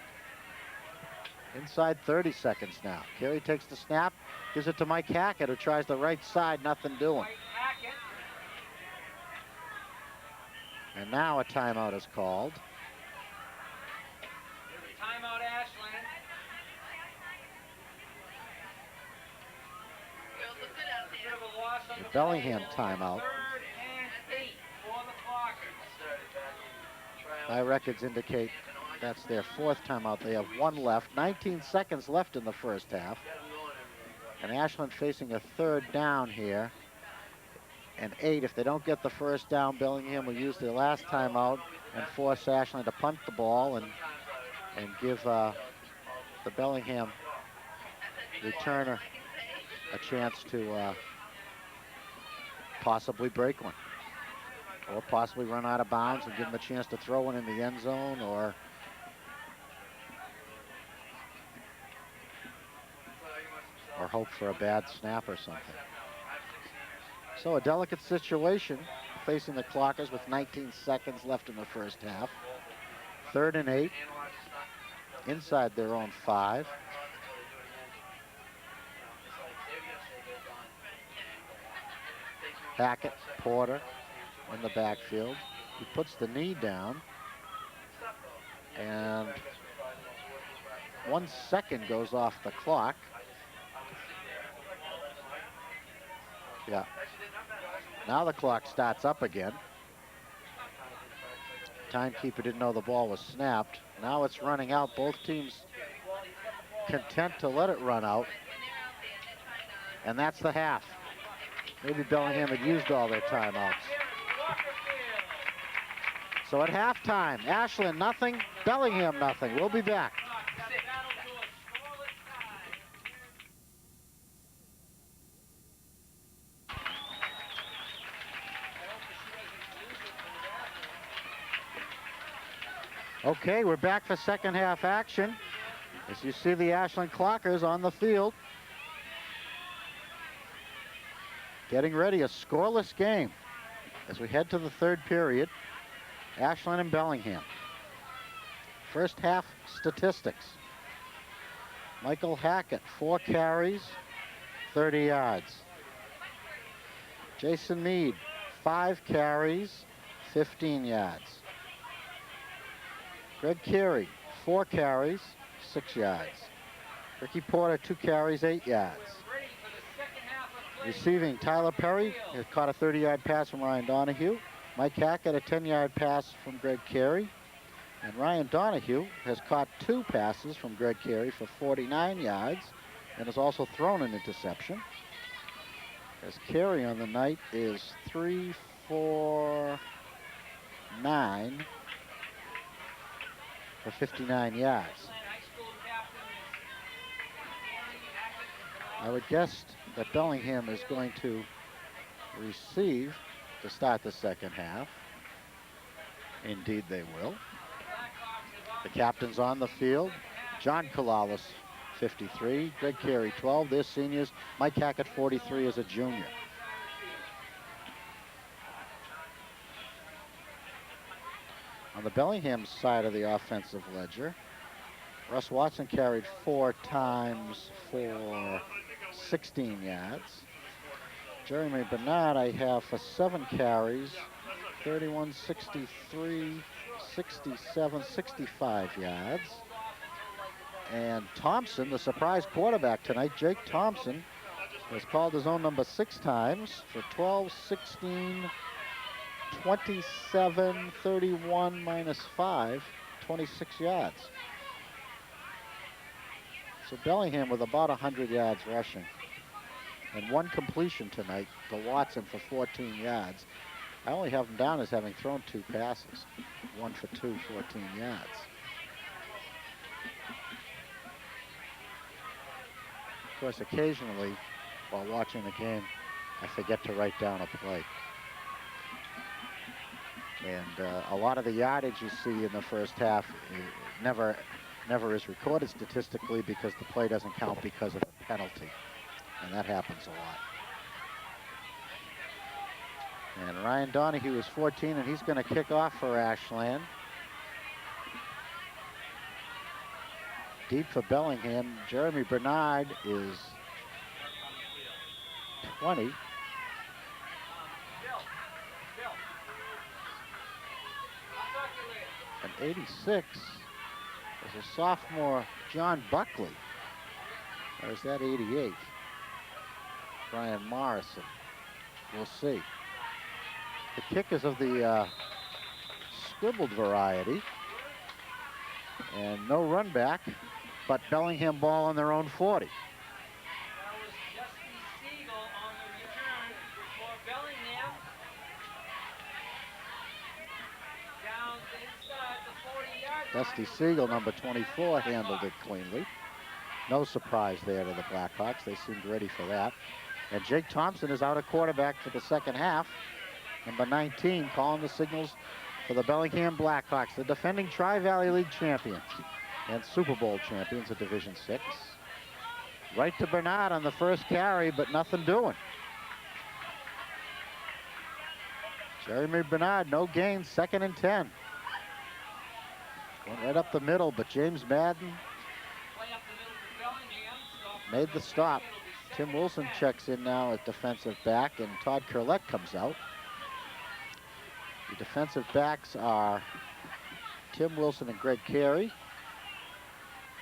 Inside 30 seconds now. Carey takes the snap, gives it to Mike Hackett, who tries the right side, nothing doing. And now a timeout is called. Timeout, Ashland. The Bellingham timeout. 3rd and 8 for the Clockers. My records indicate that's their 4th timeout. They have 1 left. 19 seconds left in the first half. And Ashland facing a 3rd down here. And 8, if they don't get the first down, Bellingham will use their last timeout and force Ashland to punt the ball and give the Bellingham returner a chance to possibly break one, or possibly run out of bounds and give them a chance to throw one in the end zone, or hope for a bad snap or something. So a delicate situation facing the Clockers with 19 seconds left in the first half. 3rd and 8 inside their own 5. Hackett, Porter in the backfield. He puts the knee down. And 1 second goes off the clock. Yeah. Now the clock starts up again. Timekeeper didn't know the ball was snapped. Now it's running out. Both teams content to let it run out. And that's the half. Maybe Bellingham had used all their timeouts. So at halftime, Ashland nothing, Bellingham nothing. We'll be back. Okay, we're back for second half action. As you see the Ashland Clockers on the field. Getting ready, a scoreless game as we head to the third period. Ashland and Bellingham. First half statistics. Michael Hackett, 4 carries, 30 yards. Jason Mead, 5 carries, 15 yards. Greg Carey, 4 carries, 6 yards. Ricky Porter, 2 carries, 8 yards. Receiving, Tyler Perry has caught a 30-yard pass from Ryan Donahue. Mike Hackett, a 10-yard pass from Greg Carey. And Ryan Donahue has caught 2 passes from Greg Carey for 49 yards and has also thrown an interception. As Carey on the night is 3 for 9 for 59 yards. I would guess that Bellingham is going to receive to start the second half. Indeed they will. The captain's on the field. John Kalalis, 53. Greg Carey, 12. They're seniors. Mike Hackett, 43, is a junior. On the Bellingham side of the offensive ledger, Russ Watson carried 4 times for 16 yards. Jeremy Bernard I have for 7 carries, 31, 63, 67, 65 yards. And Thompson, the surprise quarterback tonight, Jake Thompson, has called his own number 6 times for 12, 16, 27, 31 minus 5, 26 yards. So Bellingham with about 100 yards rushing. And 1 completion tonight to Watson for 14 yards. I only have him down as having thrown 2 passes. 1 for 2, 14 yards. Of course, occasionally, while watching the game, I forget to write down a play. And a lot of the yardage you see in the first half never is recorded statistically because the play doesn't count because of the penalty. And that happens a lot. And Ryan Donahue is 14, and he's going to kick off for Ashland. Deep for Bellingham. Jeremy Bernard is 20. And 86 is a sophomore, John Buckley. Or is that 88? Brian Morrison. We'll see. The kick is of the scribbled variety. And no run back, but Bellingham ball on their own 40. That was Dusty Siegel on the return for Bellingham. Down inside the 40-yard line. Dusty Siegel, number 24, handled it cleanly. No surprise there to the Blackhawks. They seemed ready for that. And Jake Thompson is out at quarterback for the second half. Number 19 calling the signals for the Bellingham Blackhawks, the defending Tri-Valley League champions and Super Bowl champions of Division 6. Right to Bernard on the first carry, but nothing doing. Jeremy Bernard, no gain, 2nd and 10. Went right up the middle, but James Madden made the stop. Tim Wilson checks in now at defensive back, and Todd Curlett comes out. The defensive backs are Tim Wilson and Greg Carey.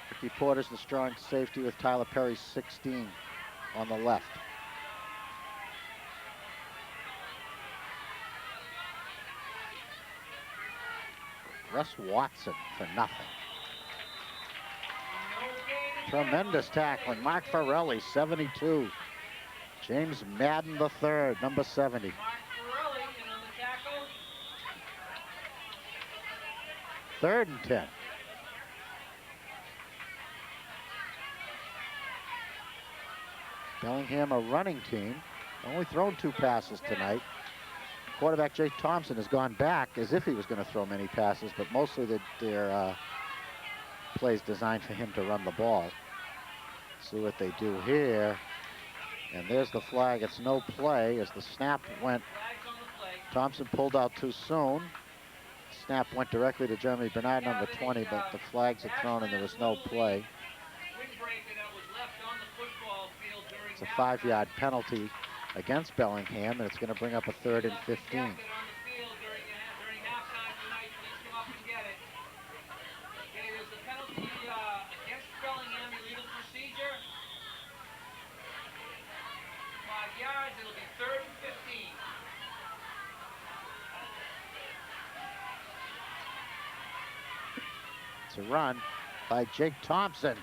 Ricky Porter's the strong safety with Tyler Perry, 16, on the left. Russ Watson for nothing. Tremendous tackling. Mark Farrelly, 72. James Madden III, number 70. Mark Farrelli in on the tackle. 3rd and 10. Bellingham, a running team. Only thrown 2 passes tonight. Quarterback Jake Thompson has gone back as if he was going to throw many passes, but mostly their plays designed for him to run the ball. See what they do here. And there's the flag. It's no play as the snap went. Thompson pulled out too soon. Snap went directly to Jeremy Bernard, number 20, but the flags had thrown and there was no play. It's a 5-yard penalty against Bellingham, and it's going to bring up a 3rd and 15. It's a run by Jake Thompson.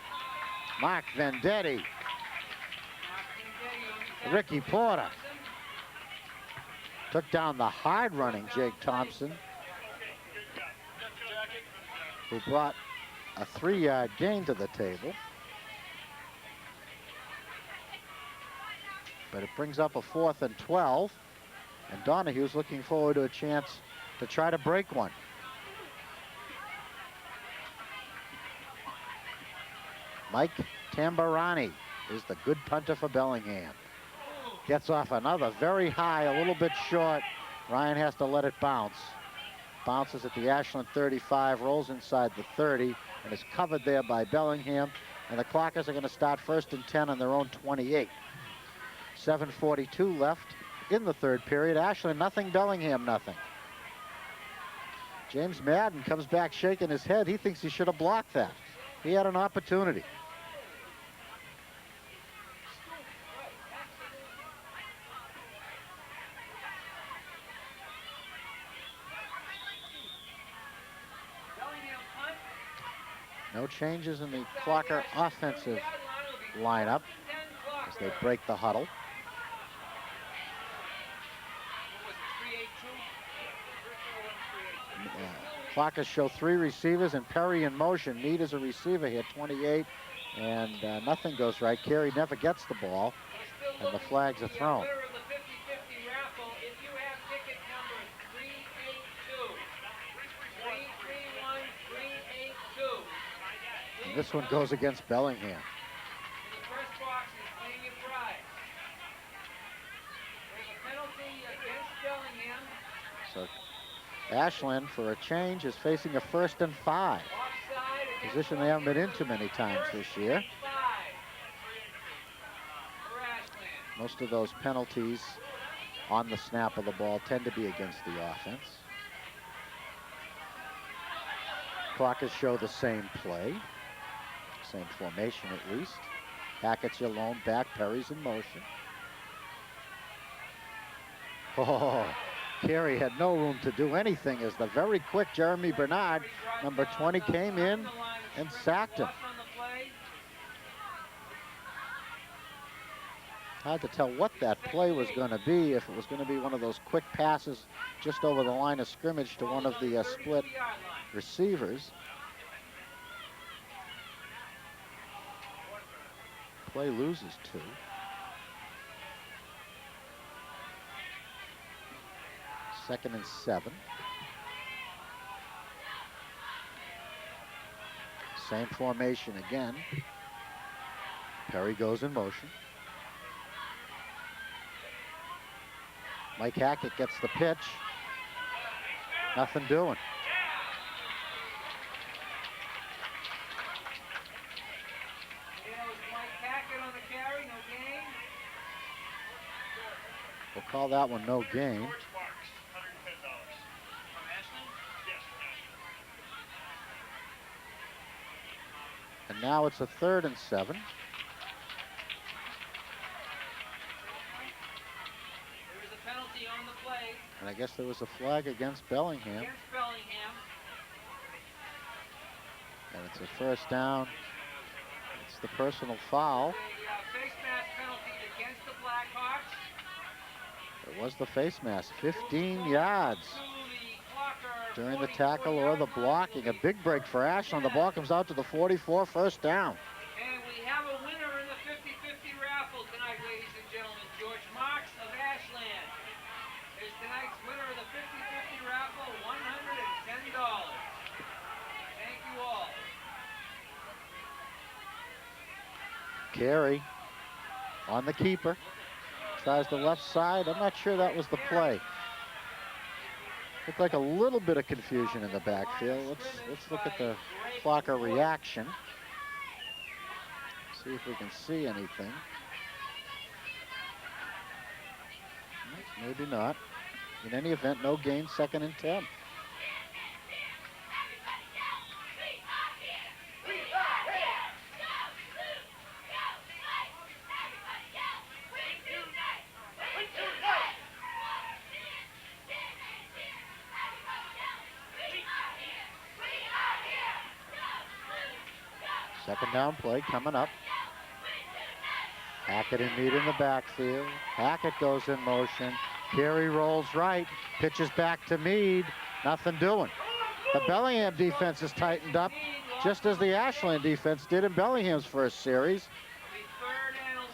Mark Vendetti. Ricky Porter. Took down the hard-running Jake Thompson, who brought a 3-yard gain to the table. But it brings up a 4th and 12. And Donahue's looking forward to a chance to try to break one. Mike Tamburani is the good punter for Bellingham. Gets off another very high, a little bit short. Ryan has to let it bounce. Bounces at the Ashland 35, rolls inside the 30, and is covered there by Bellingham. And the Clockers are going to start 1st and 10 on their own 28. 7:42 left in the 3rd period. Ashland nothing, Bellingham nothing. James Madden comes back shaking his head. He thinks he should have blocked that. He had an opportunity. No changes in the Clocker offensive lineup as they break the huddle. Clockers show 3 receivers and Perry in motion. Meade is a receiver here, 28, and nothing goes right. Carey never gets the ball, and the flags are thrown. And this one goes against Bellingham. So Ashland, for a change, is facing a 1st and 5. Position they haven't been into many times this year. Most of those penalties on the snap of the ball tend to be against the offense. Clockers show the same play. Same formation at least. Hackett's your lone back. Perry's in motion. Oh, Carey had no room to do anything as the very quick Jeremy Bernard, number 20, came in and sacked him. Hard to tell what that play was going to be, if it was going to be one of those quick passes just over the line of scrimmage to one of the split receivers. Play loses 2. Second and 7. Same formation again. Perry goes in motion. Mike Hackett gets the pitch. Nothing doing. Mike Hackett on the carry, no gain. Call that one no gain. From Ashland? And now it's a 3rd and 7. There was a penalty on the play And I guess there was a flag against Bellingham. against Bellingham. And it's a 1st down. It's the personal foul. A face mask penalty against the Blackhawks. It was the face mask. 15 yards To the Clocker during the 44 tackle or the yard blocking. A line. big break for Ashland. The ball comes out to the 44, 1st down. And we have a winner in the 50-50 raffle tonight, ladies and gentlemen. George Marks of Ashland is tonight's winner of the 50-50 raffle, $110. Thank you all. Carey on the keeper. Tries the left side. I'm not sure that was the play. Looked like a little bit of confusion in the backfield. Let's look at the Clocker reaction. See if we can see anything. Maybe not. In any event, no gain, 2nd and 10. Second down play coming up. Hackett and Mead in the backfield. Hackett goes in motion. Carey rolls right. Pitches back to Mead. Nothing doing. The Bellingham defense is tightened up, just as the Ashland defense did in Bellingham's first series.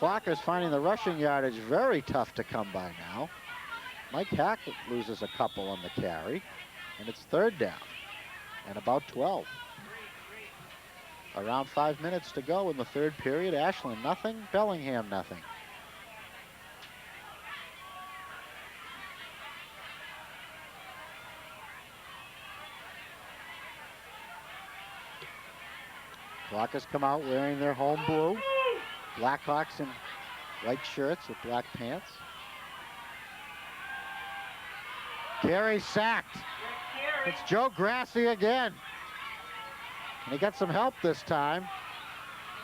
Clocker's finding the rushing yardage very tough to come by now. Mike Hackett loses a couple on the carry, and it's 3rd down and about 12. Around 5 minutes to go in the 3rd period. Ashland nothing, Bellingham nothing. Clockers come out wearing their home blue. Blackhawks in white shirts with black pants. Carey sacked. It's Joe Grassi again. And he got some help this time. And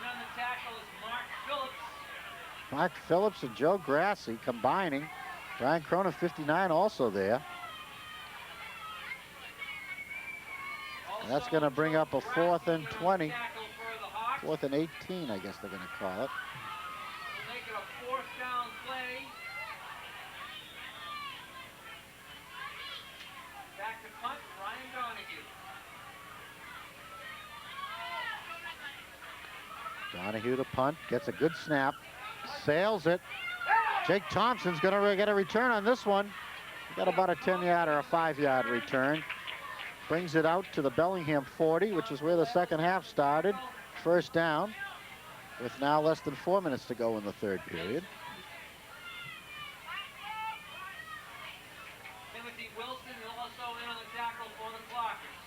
on the tackle is Mark Phillips. Mark Phillips and Joe Grassi combining. Brian Cronin, 59, also there. And that's going to bring up a 4th and 20. 4th and 18, I guess they're going to call it. We'll make it a 4th down play. Back to punt, Ryan Donahue. Donahue to punt, gets a good snap, sails it. Jake Thompson's gonna get a return on this one. He got about a 10-yard or a 5-yard return. Brings it out to the Bellingham 40, which is where the second half started. 1st down, with now less than 4 minutes to go in the 3rd period. Timothy Wilson also in on the tackle for the Clockers.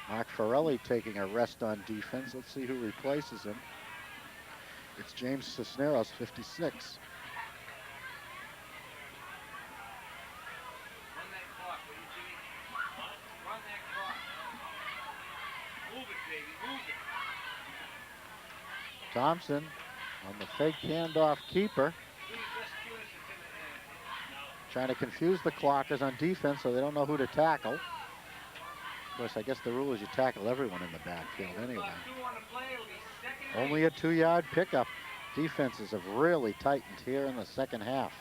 Mark Farelli taking a rest on defense. Let's see who replaces him. It's James Cisneros, 56. Run that clock, will you, Jimmy? Run that clock. Move it, baby, move it. Thompson on the fake handoff keeper. Trying to confuse the Clockers on defense so they don't know who to tackle. Of course, I guess the rule is you tackle everyone in the backfield anyway. Only a 2-yard pickup. Defenses have really tightened here in the second half.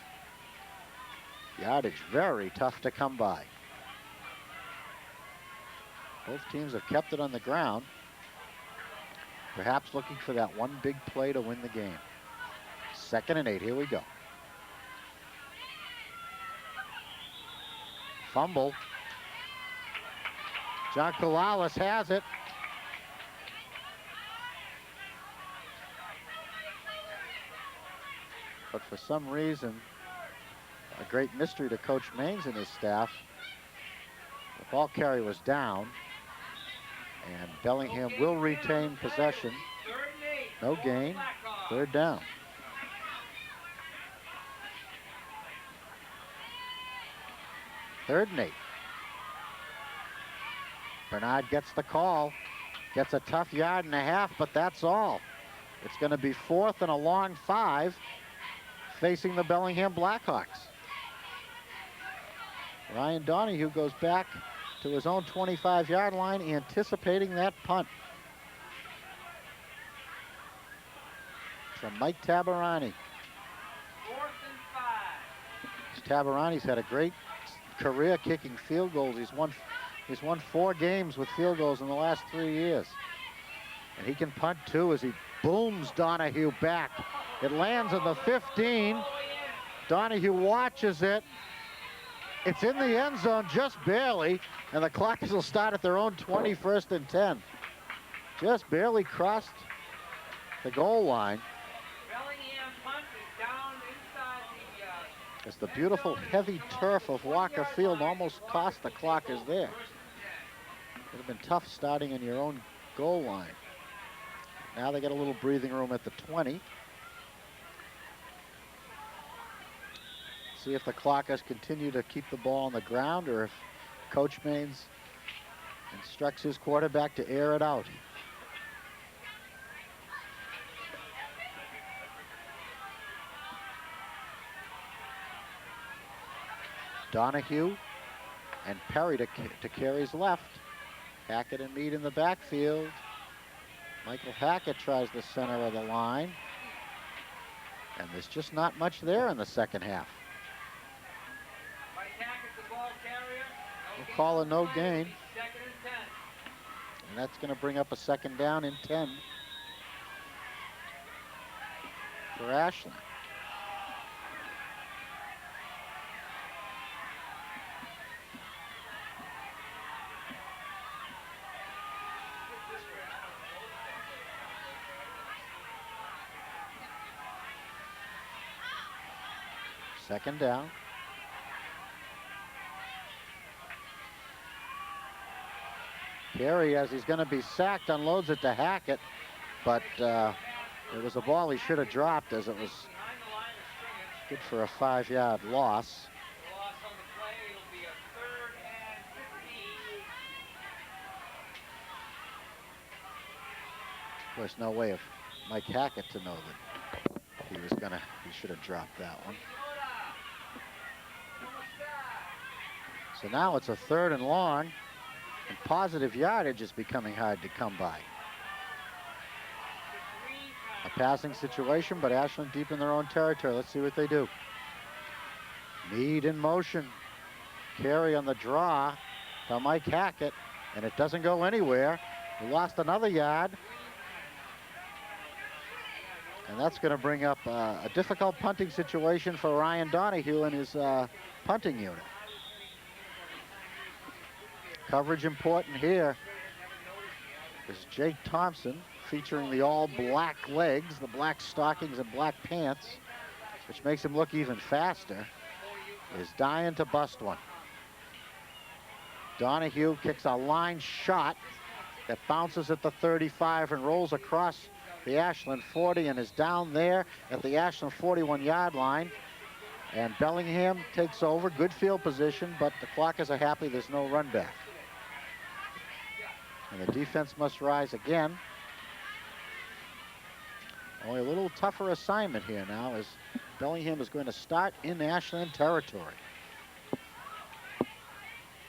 Yardage very tough to come by. Both teams have kept it on the ground. Perhaps looking for that one big play to win the game. 2nd and 8, here we go. Fumble. John Kalalis has it. But for some reason, a great mystery to Coach Maines and his staff, the ball carry was down, and Bellingham will retain possession. No gain, 3rd down. 3rd and 8. Bernard gets the call. Gets a tough 1.5 yards, but that's all. It's going to be 4th and a long 5 facing the Bellingham Blackhawks. Ryan Donahue goes back to his own 25-yard line, anticipating that punt. From Mike Tabarani. 4th and 5. Tabarani's had a great career kicking field goals. He's won 4 games with field goals in the last 3 years. And he can punt too as he booms Donahue back. It lands in the 15. Donahue watches it. It's in the end zone just barely, and the Clockers will start at their own 21st and 10. Just barely crossed the goal line. Bellingham punt is down inside the As the beautiful heavy turf of Walker Field almost cost the Clockers there. Would have been tough starting in your own goal line. Now they get a little breathing room at the 20. See if the Clockers continue to keep the ball on the ground or if Coach Maines instructs his quarterback to air it out. Donahue and Perry to Carey's left. Hackett and Meade in the backfield. Michael Hackett tries the center of the line. And there's just not much there in the second half. Mike Hackett, the ball carrier. We'll call a no gain. 2nd and 10. And that's going to bring up a 2nd down and 10 for Ashland. Second down. Carey, as he's going to be sacked, unloads it to Hackett, but it was a ball he should have dropped as it was good for a 5-yard loss. Loss on the play. It'll be a 3rd and 15. Of course, no way of Mike Hackett to know that he should have dropped that one. So now it's a 3rd and long, and positive yardage is becoming hard to come by. A passing situation, but Ashland deep in their own territory. Let's see what they do. Meade in motion. Carey on the draw to Mike Hackett, and it doesn't go anywhere. He lost another yard. And that's going to bring up a difficult punting situation for Ryan Donahue and his punting unit. Coverage important here is Jake Thompson, featuring the all black legs, the black stockings and black pants, which makes him look even faster, is dying to bust one. Donahue kicks a line shot that bounces at the 35 and rolls across the Ashland 40 and is down there at the Ashland 41-yard line. And Bellingham takes over, good field position, but the Clockers are happy there's no run back. And the defense must rise again. Only a little tougher assignment here now as Bellingham is going to start in Ashland territory.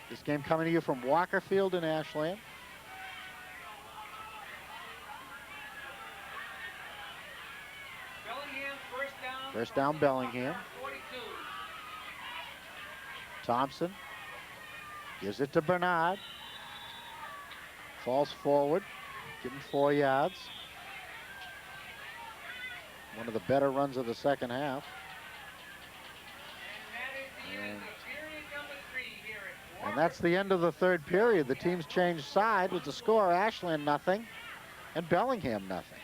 This game coming to you from Walker Field in Ashland. Bellingham, First down, Bellingham. 42. Thompson gives it to Bernard. Falls forward, give him 4 yards. One of the better runs of the second half. And that's the end of the 3rd period. The teams changed side with the score: Ashland nothing and Bellingham nothing.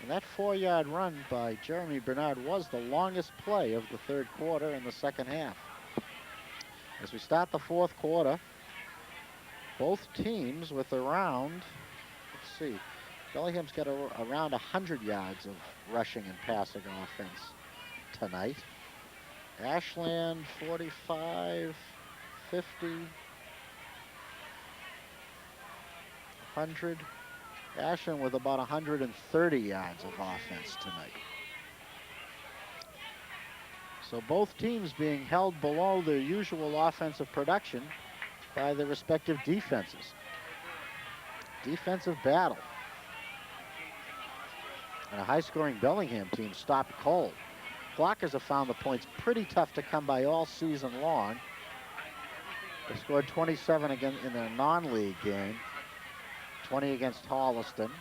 And that 4-yard run by Jeremy Bernard was the longest play of the 3rd quarter and the second half. As we start the 4th quarter, both teams with around, let's see, Bellingham's got around 100 yards of rushing and passing offense tonight. Ashland 45, 50, 100. Ashland with about 130 yards of offense tonight. So both teams being held below their usual offensive production by their respective defenses. Defensive battle. And a high-scoring Bellingham team stopped cold. Blockers have found the points pretty tough to come by all season long. They scored 27 again in their non-league game, 20 against Holliston,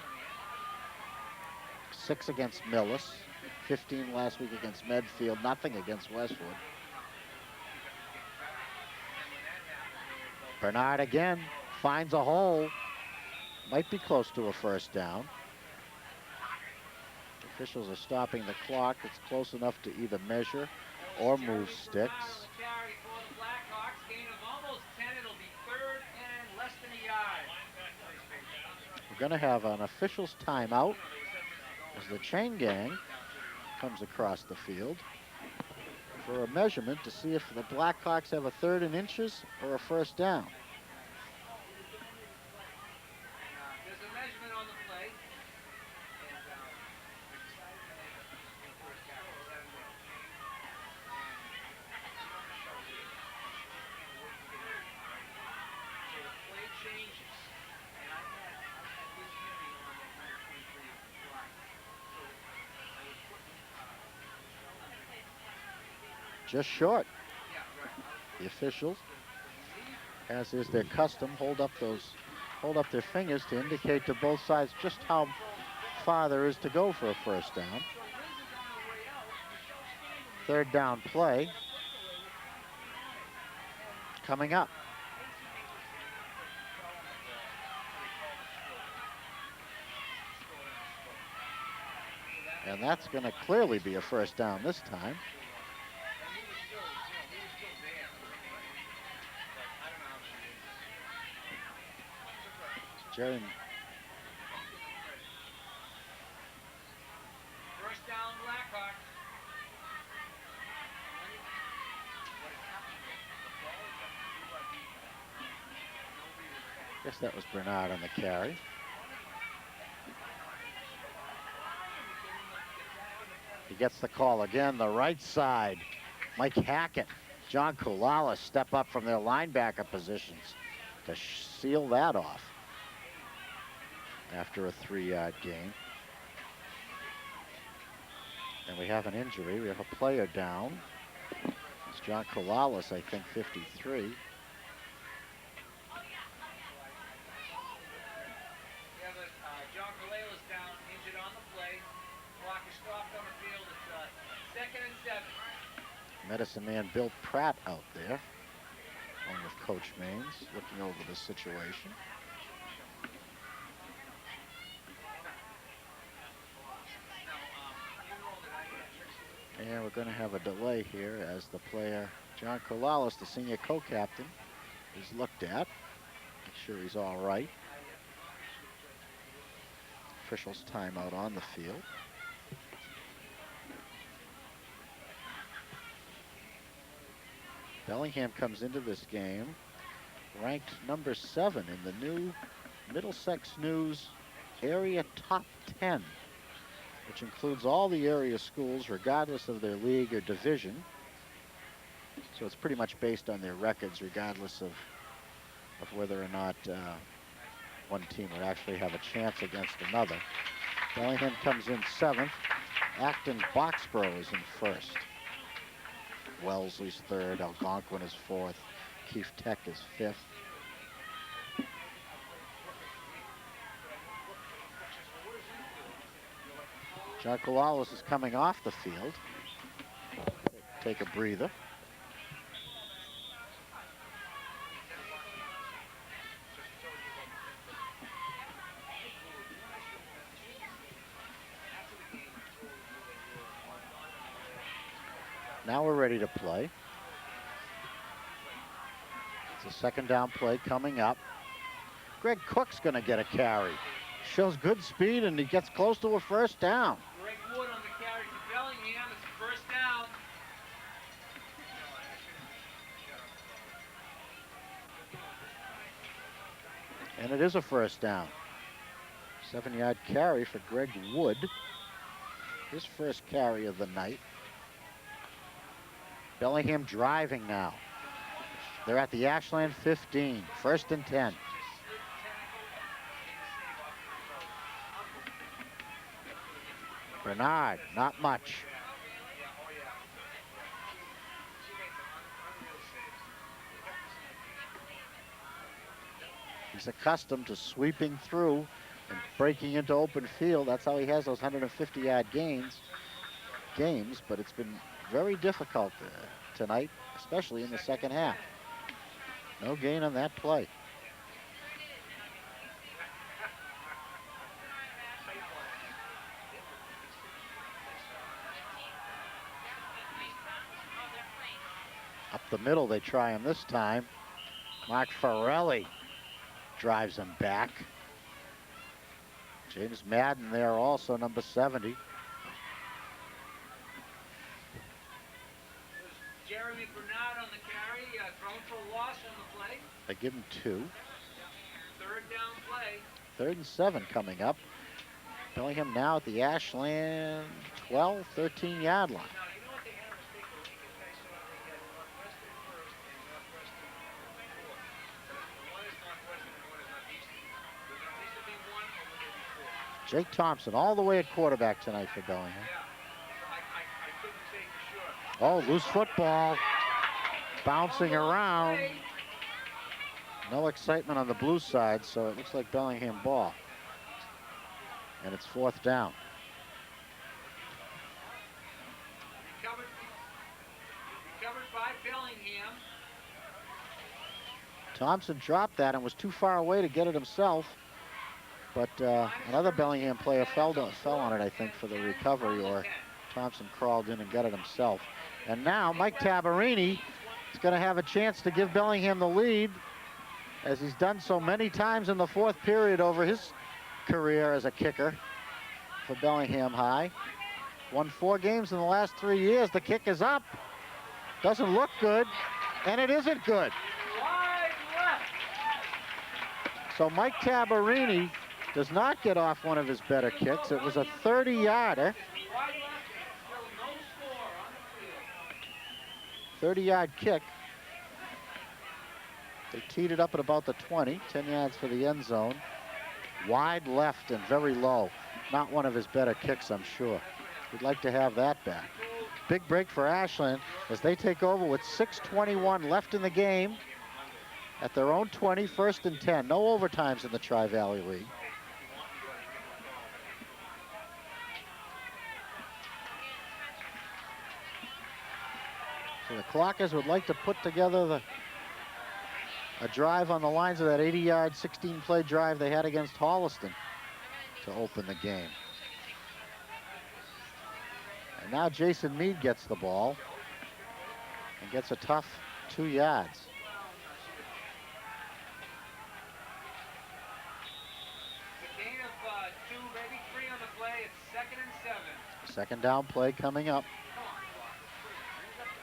6 against Millis, 15 last week against Medfield, nothing against Westwood. Bernard again finds a hole. Might be close to a first down. Officials are stopping the clock. It's close enough to either measure or move sticks. We're going to have an officials timeout as the chain gang comes across the field for a measurement to see if the Blackhawks have a 3rd and inches or a first down. There's a measurement on the play. Just short. The officials, as is their custom, hold up their fingers to indicate to both sides just how far there is to go for a first down. 3rd down play coming up. And that's going to clearly be a first down this time. Jerry. First down, Blackhawks. Guess that was Bernard on the carry. He gets the call again, the right side. Mike Hackett, John Kulala step up from their linebacker positions to seal that off after a 3-yard gain. And we have an injury. We have a player down. It's John Kolalis, I think, 53. John Kolalis down, injured on the play. Clock is stopped on the field. It's 2nd and 7. Medicine man Bill Pratt out there, along with Coach Maines, looking over the situation. And we're going to have a delay here as the player, John Kolalis, the senior co-captain, is looked at. Make sure he's all right. Officials timeout on the field. Bellingham comes into this game ranked number 7 in the new Middlesex News Area Top 10, which includes all the area schools regardless of their league or division. So it's pretty much based on their records regardless of whether or not one team would actually have a chance against another. Bellingham comes in 7th. Acton Boxborough is in 1st. Wellesley's 3rd. Algonquin is 4th. Keefe Tech is 5th. John Kolalis is coming off the field. Take a breather. Now we're ready to play. It's a 2nd down play coming up. Greg Cook's going to get a carry. Shows good speed and he gets close to a first down. Greg Wood on the carry to Bellingham. It's 1st down. And it is a first down. 7-yard carry for Greg Wood. His first carry of the night. Bellingham driving now. They're at the Ashland 15, 1st and 10. Bernard, not much. He's accustomed to sweeping through and breaking into open field. That's how he has those 150-yard games, but it's been very difficult tonight, especially in the second half. No gain on that play. Up the middle, they try him this time. Mark Farrelly drives him back. James Madden there also, number 70. Jeremy Bernard on the carry, thrown for a loss on the play. They give him 2. 3rd down play. 3rd and 7 coming up. Bellingham now at the Ashland 12, 13-yard line. Jake Thompson all the way at quarterback tonight for Bellingham. Oh, loose football. Bouncing around. No excitement on the blue side, so it looks like Bellingham ball. And it's 4th down. Recovered by Bellingham. Thompson dropped that and was too far away to get it himself. But another Bellingham player fell on it, I think, for the recovery, or Thompson crawled in and got it himself. And now Mike Tabarini is going to have a chance to give Bellingham the lead, as he's done so many times in the 4th period over his career as a kicker for Bellingham High. Won 4 games in the last 3 years. The kick is up. Doesn't look good, and it isn't good. So Mike Tabarini does not get off one of his better kicks. It was a 30-yarder. 30-yard kick. They teed it up at about the 20, 10 yards for the end zone. Wide left and very low. Not one of his better kicks, I'm sure. We'd like to have that back. Big break for Ashland as they take over with 6:21 left in the game at their own 20, 1st and 10. No overtimes in the Tri-Valley League. So the Clockers would like to put together a drive on the lines of that 80-yard, 16-play drive they had against Holliston to open the game. And now Jason Mead gets the ball and gets a tough 2 yards. The gain of 2, maybe 3 on the play. It's 2nd and 7. 2nd down play coming up.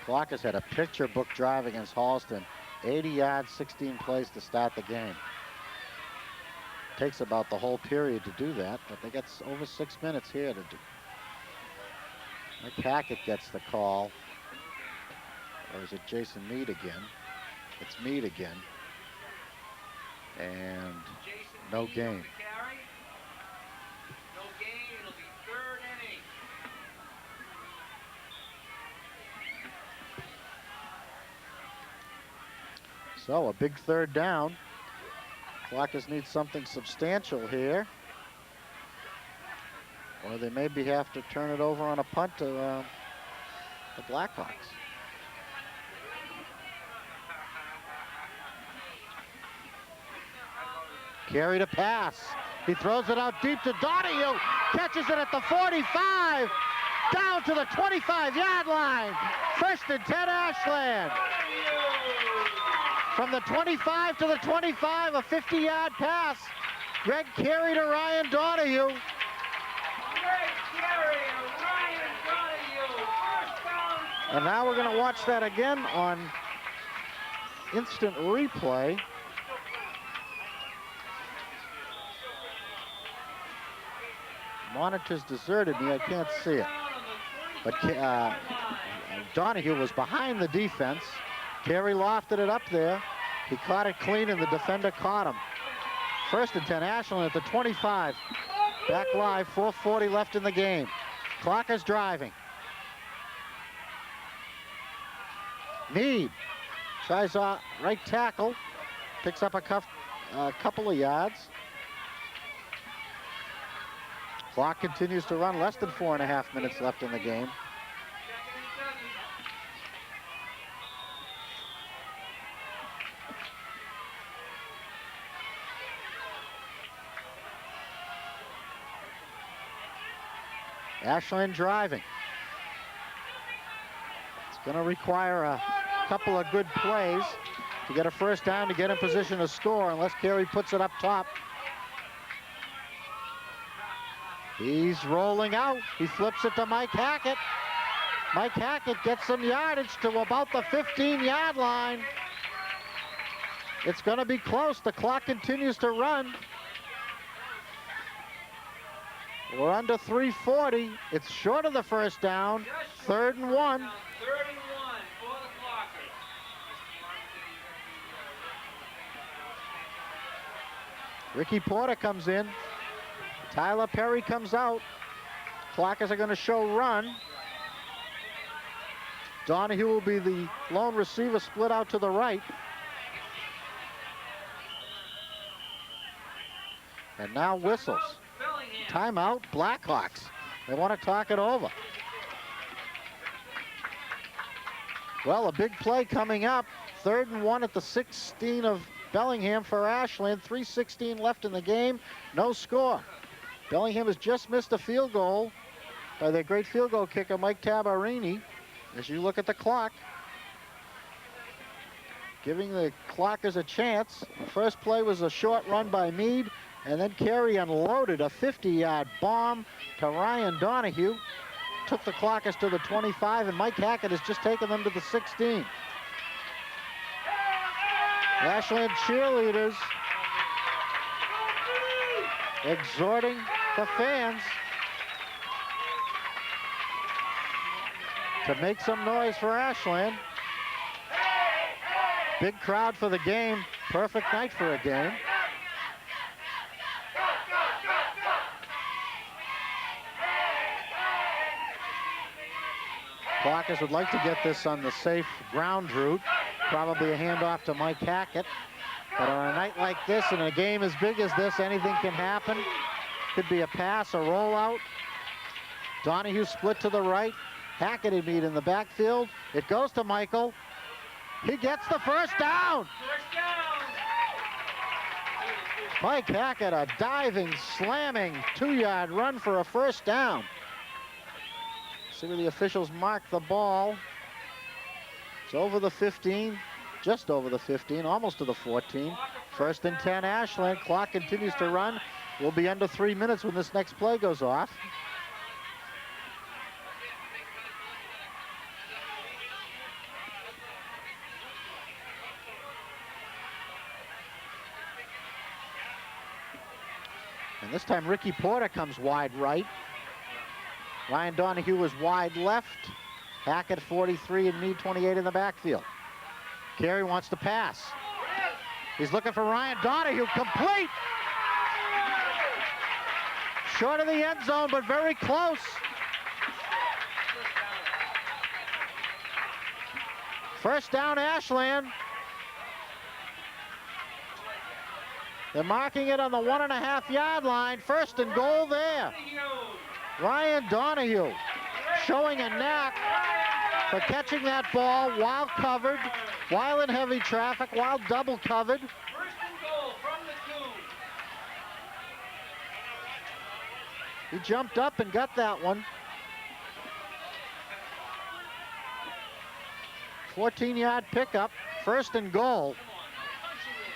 Clockers had a picture book drive against Holliston. 80 yards, 16 plays to start the game. Takes about the whole period to do that, but they got over 6 minutes here to do. Mike Hackett gets the call. Or is it Jason Mead again? It's Mead again. And no gain. No gain, it'll be 3rd and 8. So a big 3rd down. Clockers need something substantial here, or they maybe have to turn it over on a punt to the Blackhawks. Carry to pass. He throws it out deep to Donahue. Catches it at the 45. Down to the 25-yard line. 1st and 10 Ashland. From the 25 to the 25, a 50-yard pass. Greg Carey to Ryan Donahue. Greg Carey to Ryan Donahue. 1st down. And now we're going to watch that again on instant replay. Monitor's deserted me. I can't see it. But Donahue was behind the defense. Carey lofted it up there. He caught it clean, and the defender caught him. 1st and 10, Ashland at the 25. Back live, 4:40 left in the game. Clock is driving. Meade tries right tackle, picks up a couple of yards. Clock continues to run, less than 4.5 minutes left in the game. Ashland driving. It's going to require a couple of good plays to get a 1st down to get in position to score, unless Carey puts it up top. He's rolling out. He flips it to Mike Hackett. Mike Hackett gets some yardage to about the 15-yard line. It's going to be close. The clock continues to run. We're under 3:40. It's short of the 1st down. 3rd and 1. 3rd and 1 for the Clockers. Ricky Porter comes in. Tyler Perry comes out. Clockers are going to show run. Donahue will be the lone receiver, split out to the right. And now whistles. Timeout, Blackhawks. They want to talk it over. Well, a big play coming up. 3rd and 1 at the 16 of Bellingham for Ashland. 3:16 left in the game. No score. Bellingham has just missed a field goal by their great field goal kicker, Mike Tabarini. As you look at the clock, giving the Clockers a chance. The first play was a short run by Meade, and then Carey unloaded a 50-yard bomb to Ryan Donahue. Took the Clockers to the 25, and Mike Hackett has just taken them to the 16. Ashland cheerleaders exhorting the fans to make some noise for Ashland. Big crowd for the game. Perfect night for a game. Clockers would like to get this on the safe ground route. Probably a handoff to Mike Hackett. But on a night like this, and a game as big as this, anything can happen. Could be a pass, a rollout. Donahue split to the right. Hackett and Meade in the backfield. It goes to Michael. He gets the 1st down. Mike Hackett, a diving, slamming 2-yard run for a 1st down. See where the officials mark the ball. It's over the 15, just over the 15, almost to the 14. 1st and 10, Ashland. Clock continues to run. We'll be under 3 minutes when this next play goes off. And this time Ricky Porter comes wide right. Ryan Donahue was wide left. Hackett 43 and Meade 28 in the backfield. Carey wants to pass. He's looking for Ryan Donahue, complete. Short of the end zone, but very close. First down, Ashland. They're marking it on the 1.5-yard line. 1st and goal there. Ryan Donahue showing a knack for catching that ball while covered, while in heavy traffic, while double covered. 1st and goal from the 2. He jumped up and got that one. 14-yard pickup, 1st and goal.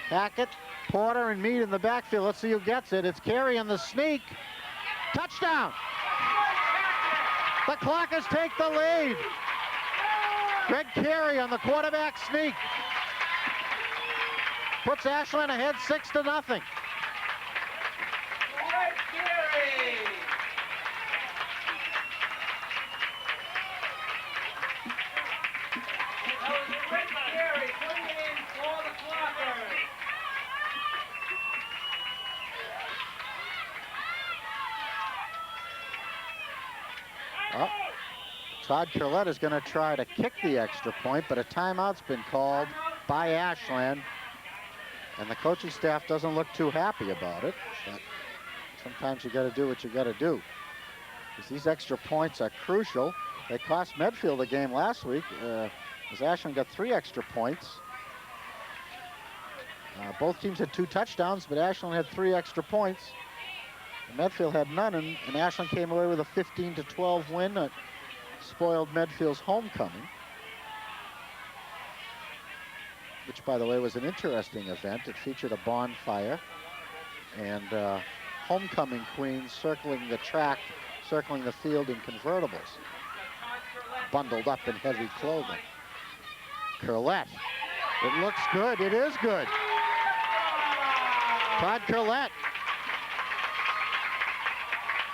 Hackett, Porter, and Meade in the backfield. Let's see who gets it. It's Carey on the sneak. Touchdown! The Clockers take the lead. Greg Carey on the quarterback sneak. Puts Ashland ahead 6-0. was Rick Carey putting it in for the Flockers. Oh, Todd Curlett is going to try to kick the extra point, but a timeout's been called by Ashland. And the coaching staff doesn't look too happy about it. But sometimes you got to do what you got to do. Because these extra points are crucial. They cost Medfield a game last week, as Ashland got 3 extra points. Both teams had 2 touchdowns, but Ashland had 3 extra points. And Medfield had none, and Ashland came away with a 15-12 win that spoiled Medfield's homecoming. Which, by the way, was an interesting event. It featured a bonfire and homecoming queens circling the track, circling the field in convertibles, bundled up in heavy clothing. Curlett, it looks good, it is good. Todd Curlett.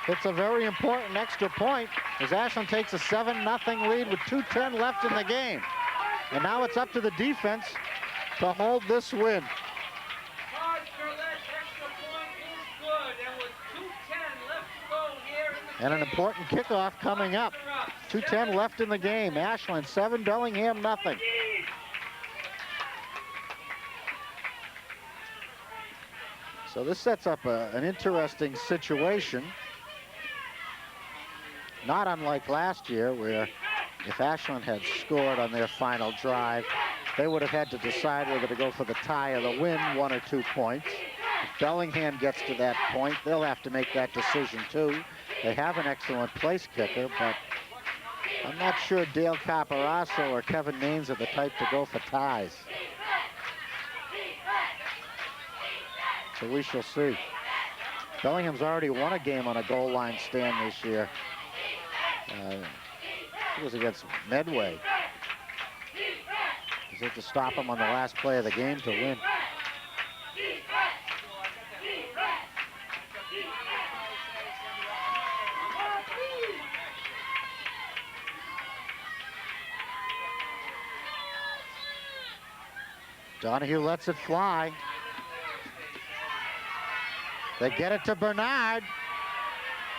It's a very important extra point as Ashland takes a 7-0 lead with 2:10 left in the game. And now it's up to the defense to hold this win. Todd Curlett's extra point is good, and with 2:10 left to go here in the And an game. important kickoff coming up. 2:10 left in the game. Ashland 7, Bellingham nothing. So this sets up an interesting situation. Not unlike last year, where if Ashland had scored on their final drive, they would have had to decide whether to go for the tie or the win, 1 or 2 points. If Bellingham gets to that point, they'll have to make that decision too. They have an excellent place kicker, but I'm not sure Dale Caparasso or Kevin Maines are the type to go for ties. So we shall see. Bellingham's already won a game on a goal line stand this year. It was against Medway. They had to stop him on the last play of the game to win. Donahue lets it fly. They get it to Bernard.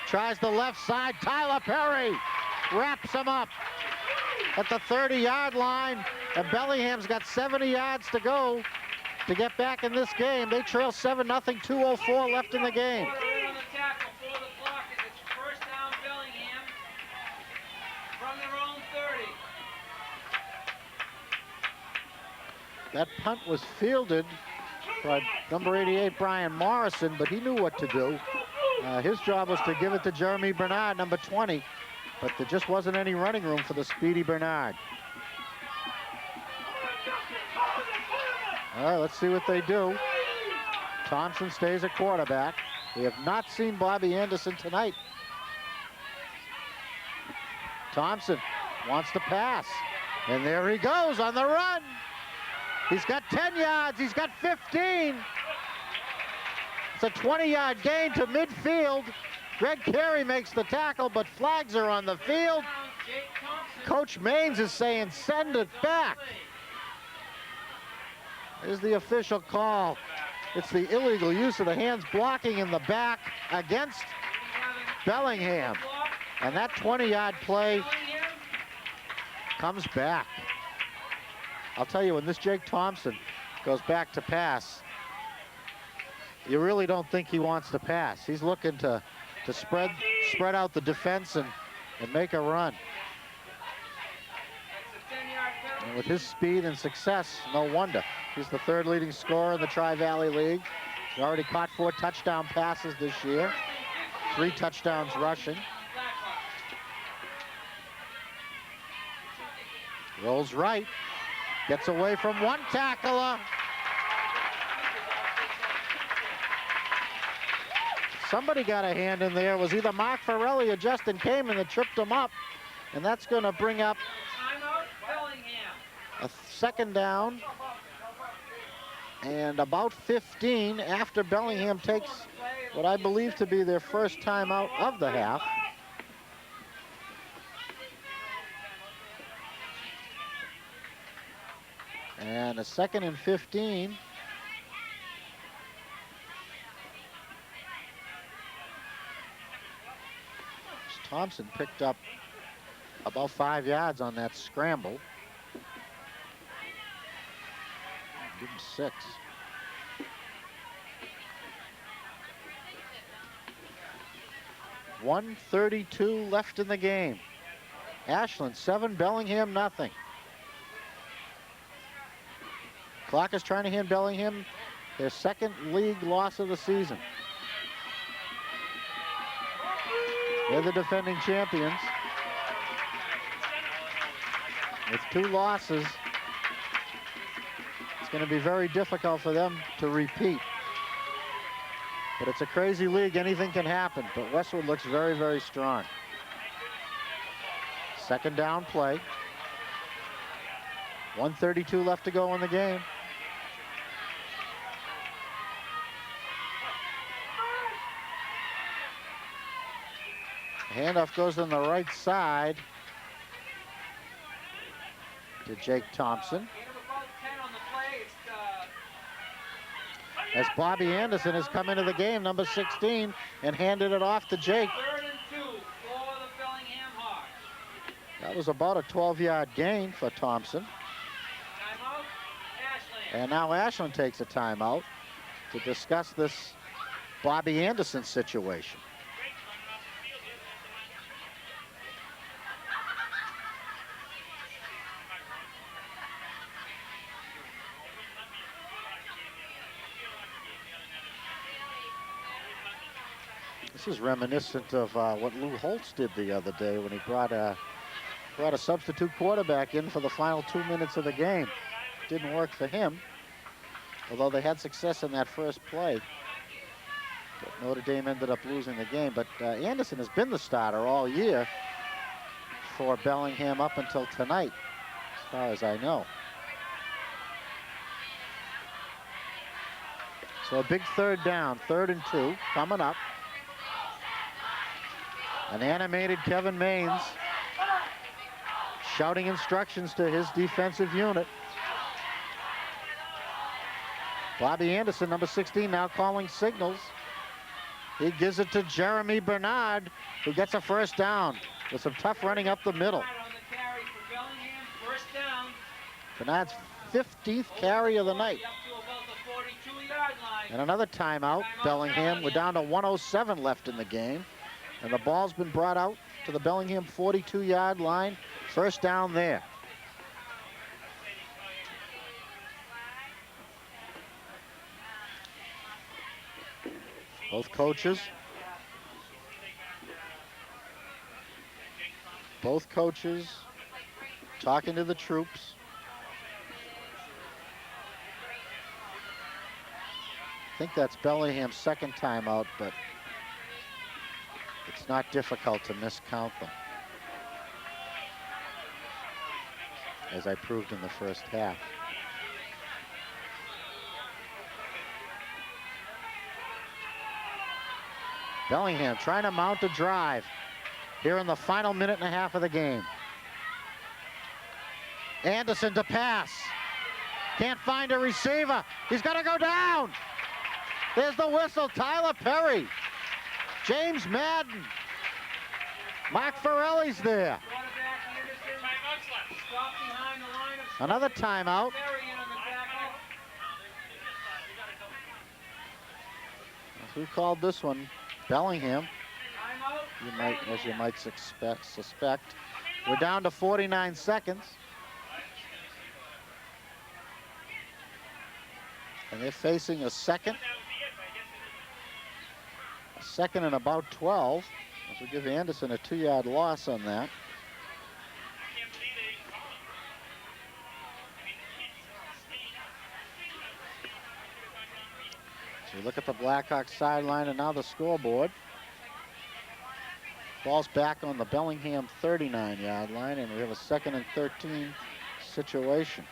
Tries the left side. Tyler Perry wraps him up at the 30-yard line. And Bellingham's got 70 yards to go to get back in this game. They trail 7-0, 2:04 left in the game. On the tackle for the Flockers. It's first down Bellingham from their own 30. That punt was fielded by number 88, Brian Morrison, but he knew what to do. His job was to give it to Jeremy Bernard, number 20, but there just wasn't any running room for the speedy Bernard. All right, let's see what they do. Thompson stays at quarterback. We have not seen Bobby Anderson tonight. Thompson wants to pass, and there he goes on the run. He's got 10 yards, he's got 15. It's a 20-yard gain to midfield. Greg Carey makes the tackle, but flags are on the field. Coach Maines is saying, send it back. Here's the official call. It's the illegal use of the hands blocking in the back against Bellingham. And that 20-yard play comes back. I'll tell you, when this Jake Thompson goes back to pass, you really don't think he wants to pass. He's looking to spread out the defense and make a run. And with his speed and success, no wonder. He's the 3rd leading scorer in the Tri-Valley League. He's already caught 4 touchdown passes this year, 3 touchdowns rushing. Rolls right, gets away from one tackler. Somebody got a hand in there. It was either Mark Farrelly or Justin Kamen that tripped him up. And that's going to bring up a 2nd down. And about 15 after Bellingham takes what I believe to be their first timeout of the half. And a 2nd and 15. Thompson picked up about 5 yards on that scramble. Give him 6. .132 left in the game. Ashland 7, Bellingham nothing. Clock is trying to hand Bellingham their 2nd league loss of the season. They're the defending champions. With 2 losses, it's going to be very difficult for them to repeat. But it's a crazy league, anything can happen. But Westwood looks very, very strong. 2nd down play. 1:32 left to go in the game. Handoff goes on the right side to Jake Thompson. As Bobby Anderson has come into the game, number 16, and handed it off to Jake. 3rd and 2 for the Bellingham Hawks. That was about a 12-yard gain for Thompson. Timeout, Ashland. And now Ashland takes a timeout to discuss this Bobby Anderson situation. This is reminiscent of what Lou Holtz did the other day when he brought a substitute quarterback in for the final 2 minutes of the game. Didn't work for him, although they had success in that first play. But Notre Dame ended up losing the game. But Anderson has been the starter all year for Bellingham up until tonight, as far as I know. So a big 3rd down, 3rd and 2 coming up. An animated Kevin Maines shouting instructions to his defensive unit. Bobby Anderson, number 16, now calling signals. He gives it to Jeremy Bernard, who gets a 1st down with some tough running up the middle. Bernard's 15th carry of the night. And another timeout, Bellingham. We're down to 1:07 left in the game. And the ball's been brought out to the Bellingham 42-yard line. 1st down there. Both coaches talking to the troops. I think that's Bellingham's 2nd timeout, but it's not difficult to miscount them, as I proved in the first half. Bellingham trying to mount a drive here in the final minute and a half of the game. Anderson to pass. Can't find a receiver. He's got to go down. There's the whistle. Tyler Perry. James Madden. Mark Forelli's there. Another timeout. Who called this one? Bellingham. As you might suspect. We're down to 49 seconds. And they're facing a 2nd. A 2nd and about 12. This will give Anderson a 2-yard loss on that. So you look at the Blackhawks sideline and now the scoreboard. Ball's back on the Bellingham 39-yard line, and we have a 2nd and 13 situation.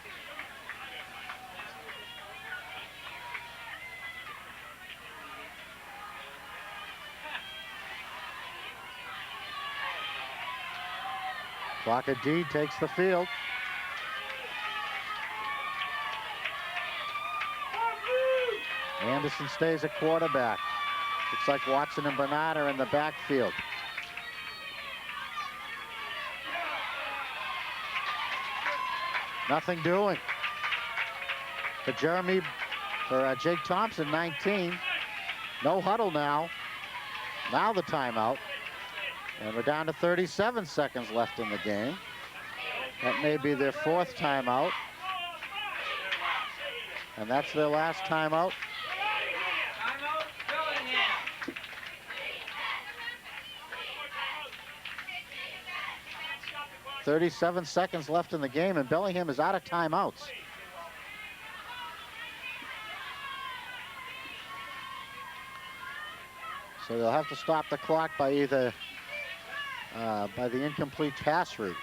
WACA-D takes the field. Anderson stays at quarterback. Looks like Watson and Bernard are in the backfield. Nothing doing. For Jake Thompson, 19. No huddle now. Now the timeout. And we're down to 37 seconds left in the game. That may be their 4th timeout. And that's their last timeout. Timeout, Bellingham. 37 seconds left in the game, and Bellingham is out of timeouts. So they'll have to stop the clock by either by the incomplete pass route.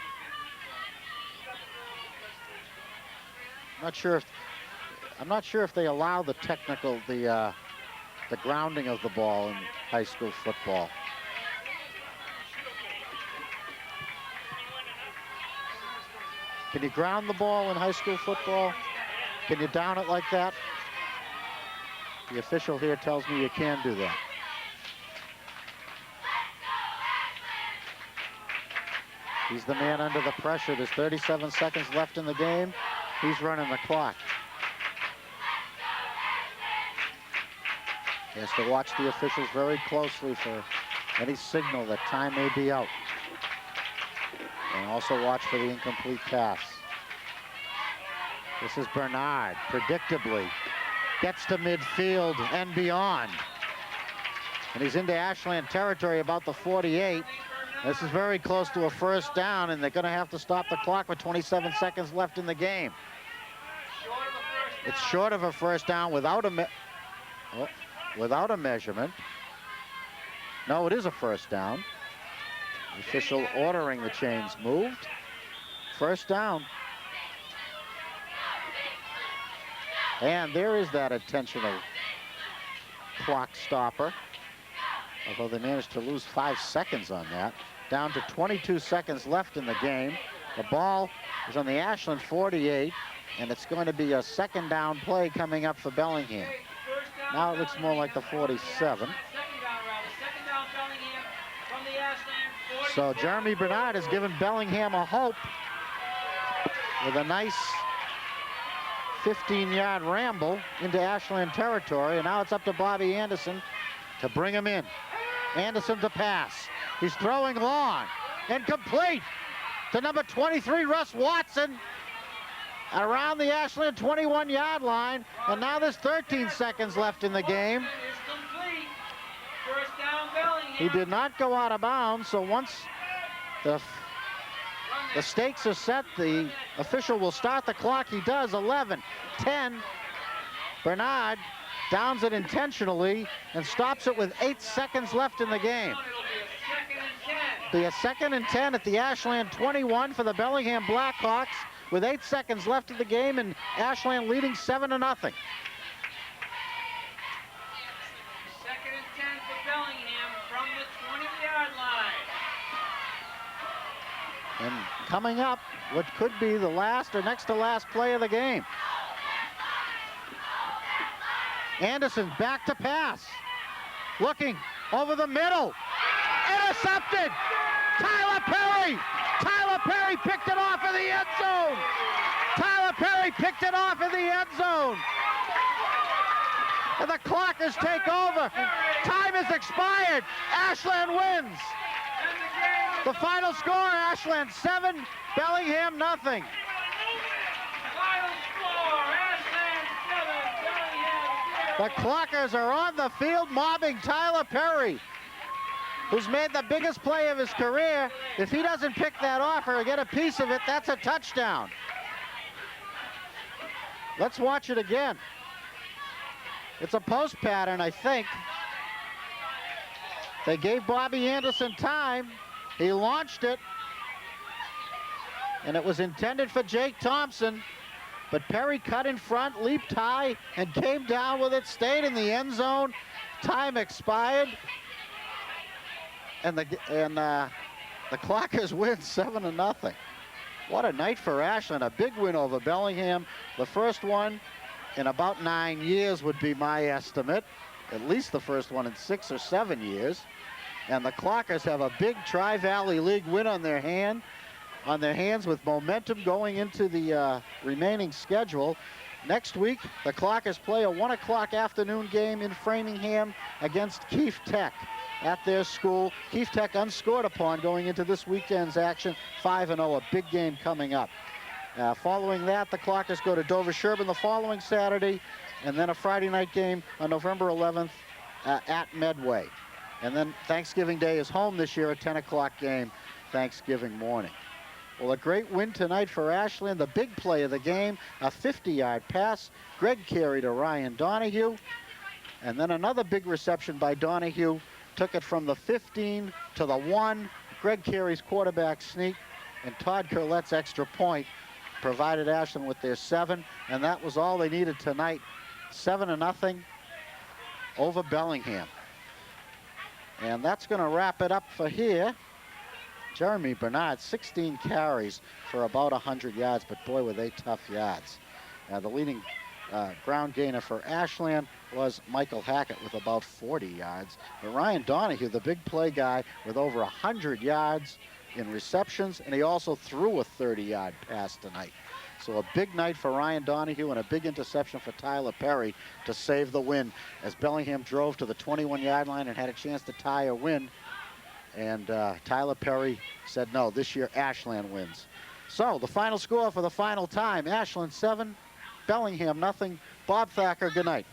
I'm not sure if they allow the technical, the grounding of the ball in high school football. Can you ground the ball in high school football? Can you down it like that? The official here tells me you can do that. He's the man under the pressure. There's 37 seconds left in the game. He's running the clock. He has to watch the officials very closely for any signal that time may be out. And also watch for the incomplete pass. This is Bernard, predictably, gets to midfield and beyond. And he's into Ashland territory, about the 48. This is very close to a first down, and they're going to have to stop the clock with 27 seconds left in the game. It's short of a first down without a measurement. No, it is a first down. The official ordering the chains moved. First down. And there is that intentional clock stopper. Although they managed to lose 5 seconds on that. Down to 22 seconds left in the game. The ball is on the Ashland 48, and it's going to be a second down play coming up for Bellingham. Now it looks more like the 47. So Jeremy Bernard has given Bellingham a hope with a nice 15-yard ramble into Ashland territory, and now it's up to Bobby Anderson to bring him in. Anderson to pass. He's throwing long and complete to number 23, Russ Watson, around the Ashland 21-yard line, and now there's 13 seconds left in the game. He did not go out of bounds, so once the stakes are set, the official will start the clock. He does. 11, 10. Bernard downs it intentionally and stops it with 8 seconds left in the game. Be a 2nd and 10 at the Ashland 21 for the Bellingham Blackhawks with 8 seconds left in the game, and Ashland leading 7-0. 2nd and 10 for Bellingham from the 20-yard line. And coming up, what could be the last or next to last play of the game. Anderson back to pass. Looking over the middle. Intercepted! Tyler Perry! Tyler Perry picked it off in the end zone! Tyler Perry picked it off in the end zone! And the clockers take over. Time has expired. Ashland wins. The final score, Ashland 7, Bellingham nothing. Final score, Ashland 7, Bellingham 0. The clockers are on the field mobbing Tyler Perry, who's made the biggest play of his career. If he doesn't pick that off or get a piece of it, that's a touchdown. Let's watch it again. It's a post pattern, I think. They gave Bobby Anderson time. He launched it, and it was intended for Jake Thompson, but Perry cut in front, leaped high, and came down with it, stayed in the end zone. Time expired, and the Clockers win 7-0. What a night for Ashland, a big win over Bellingham, the first one in about 9 years would be my estimate. At least the first one in 6 or 7 years. And the Clockers have a big Tri-Valley League win on their hands with momentum going into the remaining schedule. Next week, the Clockers play a 1 o'clock afternoon game in Framingham against Keefe Tech at their school. Keefe Tech unscored upon going into this weekend's action, 5-0, a big game coming up. Following that, the Clockers go to Dover-Sherburne the following Saturday, and then a Friday night game on November 11th at Medway. And then Thanksgiving Day is home this year, a 10 o'clock game Thanksgiving morning. Well, a great win tonight for Ashland. The big play of the game, a 50-yard pass. Greg Carey to Ryan Donahue. And then another big reception by Donahue. Took it from the 15 to the 1. Greg Carey's quarterback sneak and Todd Curlet's extra point provided Ashland with their 7. And that was all they needed tonight. 7-0 over Bellingham. And that's going to wrap it up for here. Jeremy Bernard, 16 carries for about 100 yards, but boy, were they tough yards. The leading ground gainer for Ashland was Michael Hackett with about 40 yards. But Ryan Donahue, the big play guy, with over 100 yards in receptions, and he also threw a 30-yard pass tonight. So a big night for Ryan Donahue and a big interception for Tyler Perry to save the win as Bellingham drove to the 21-yard line and had a chance to tie or win. And Tyler Perry said, no, this year Ashland wins. So the final score for the final time, Ashland 7, Bellingham nothing. Bob Thacker, good night.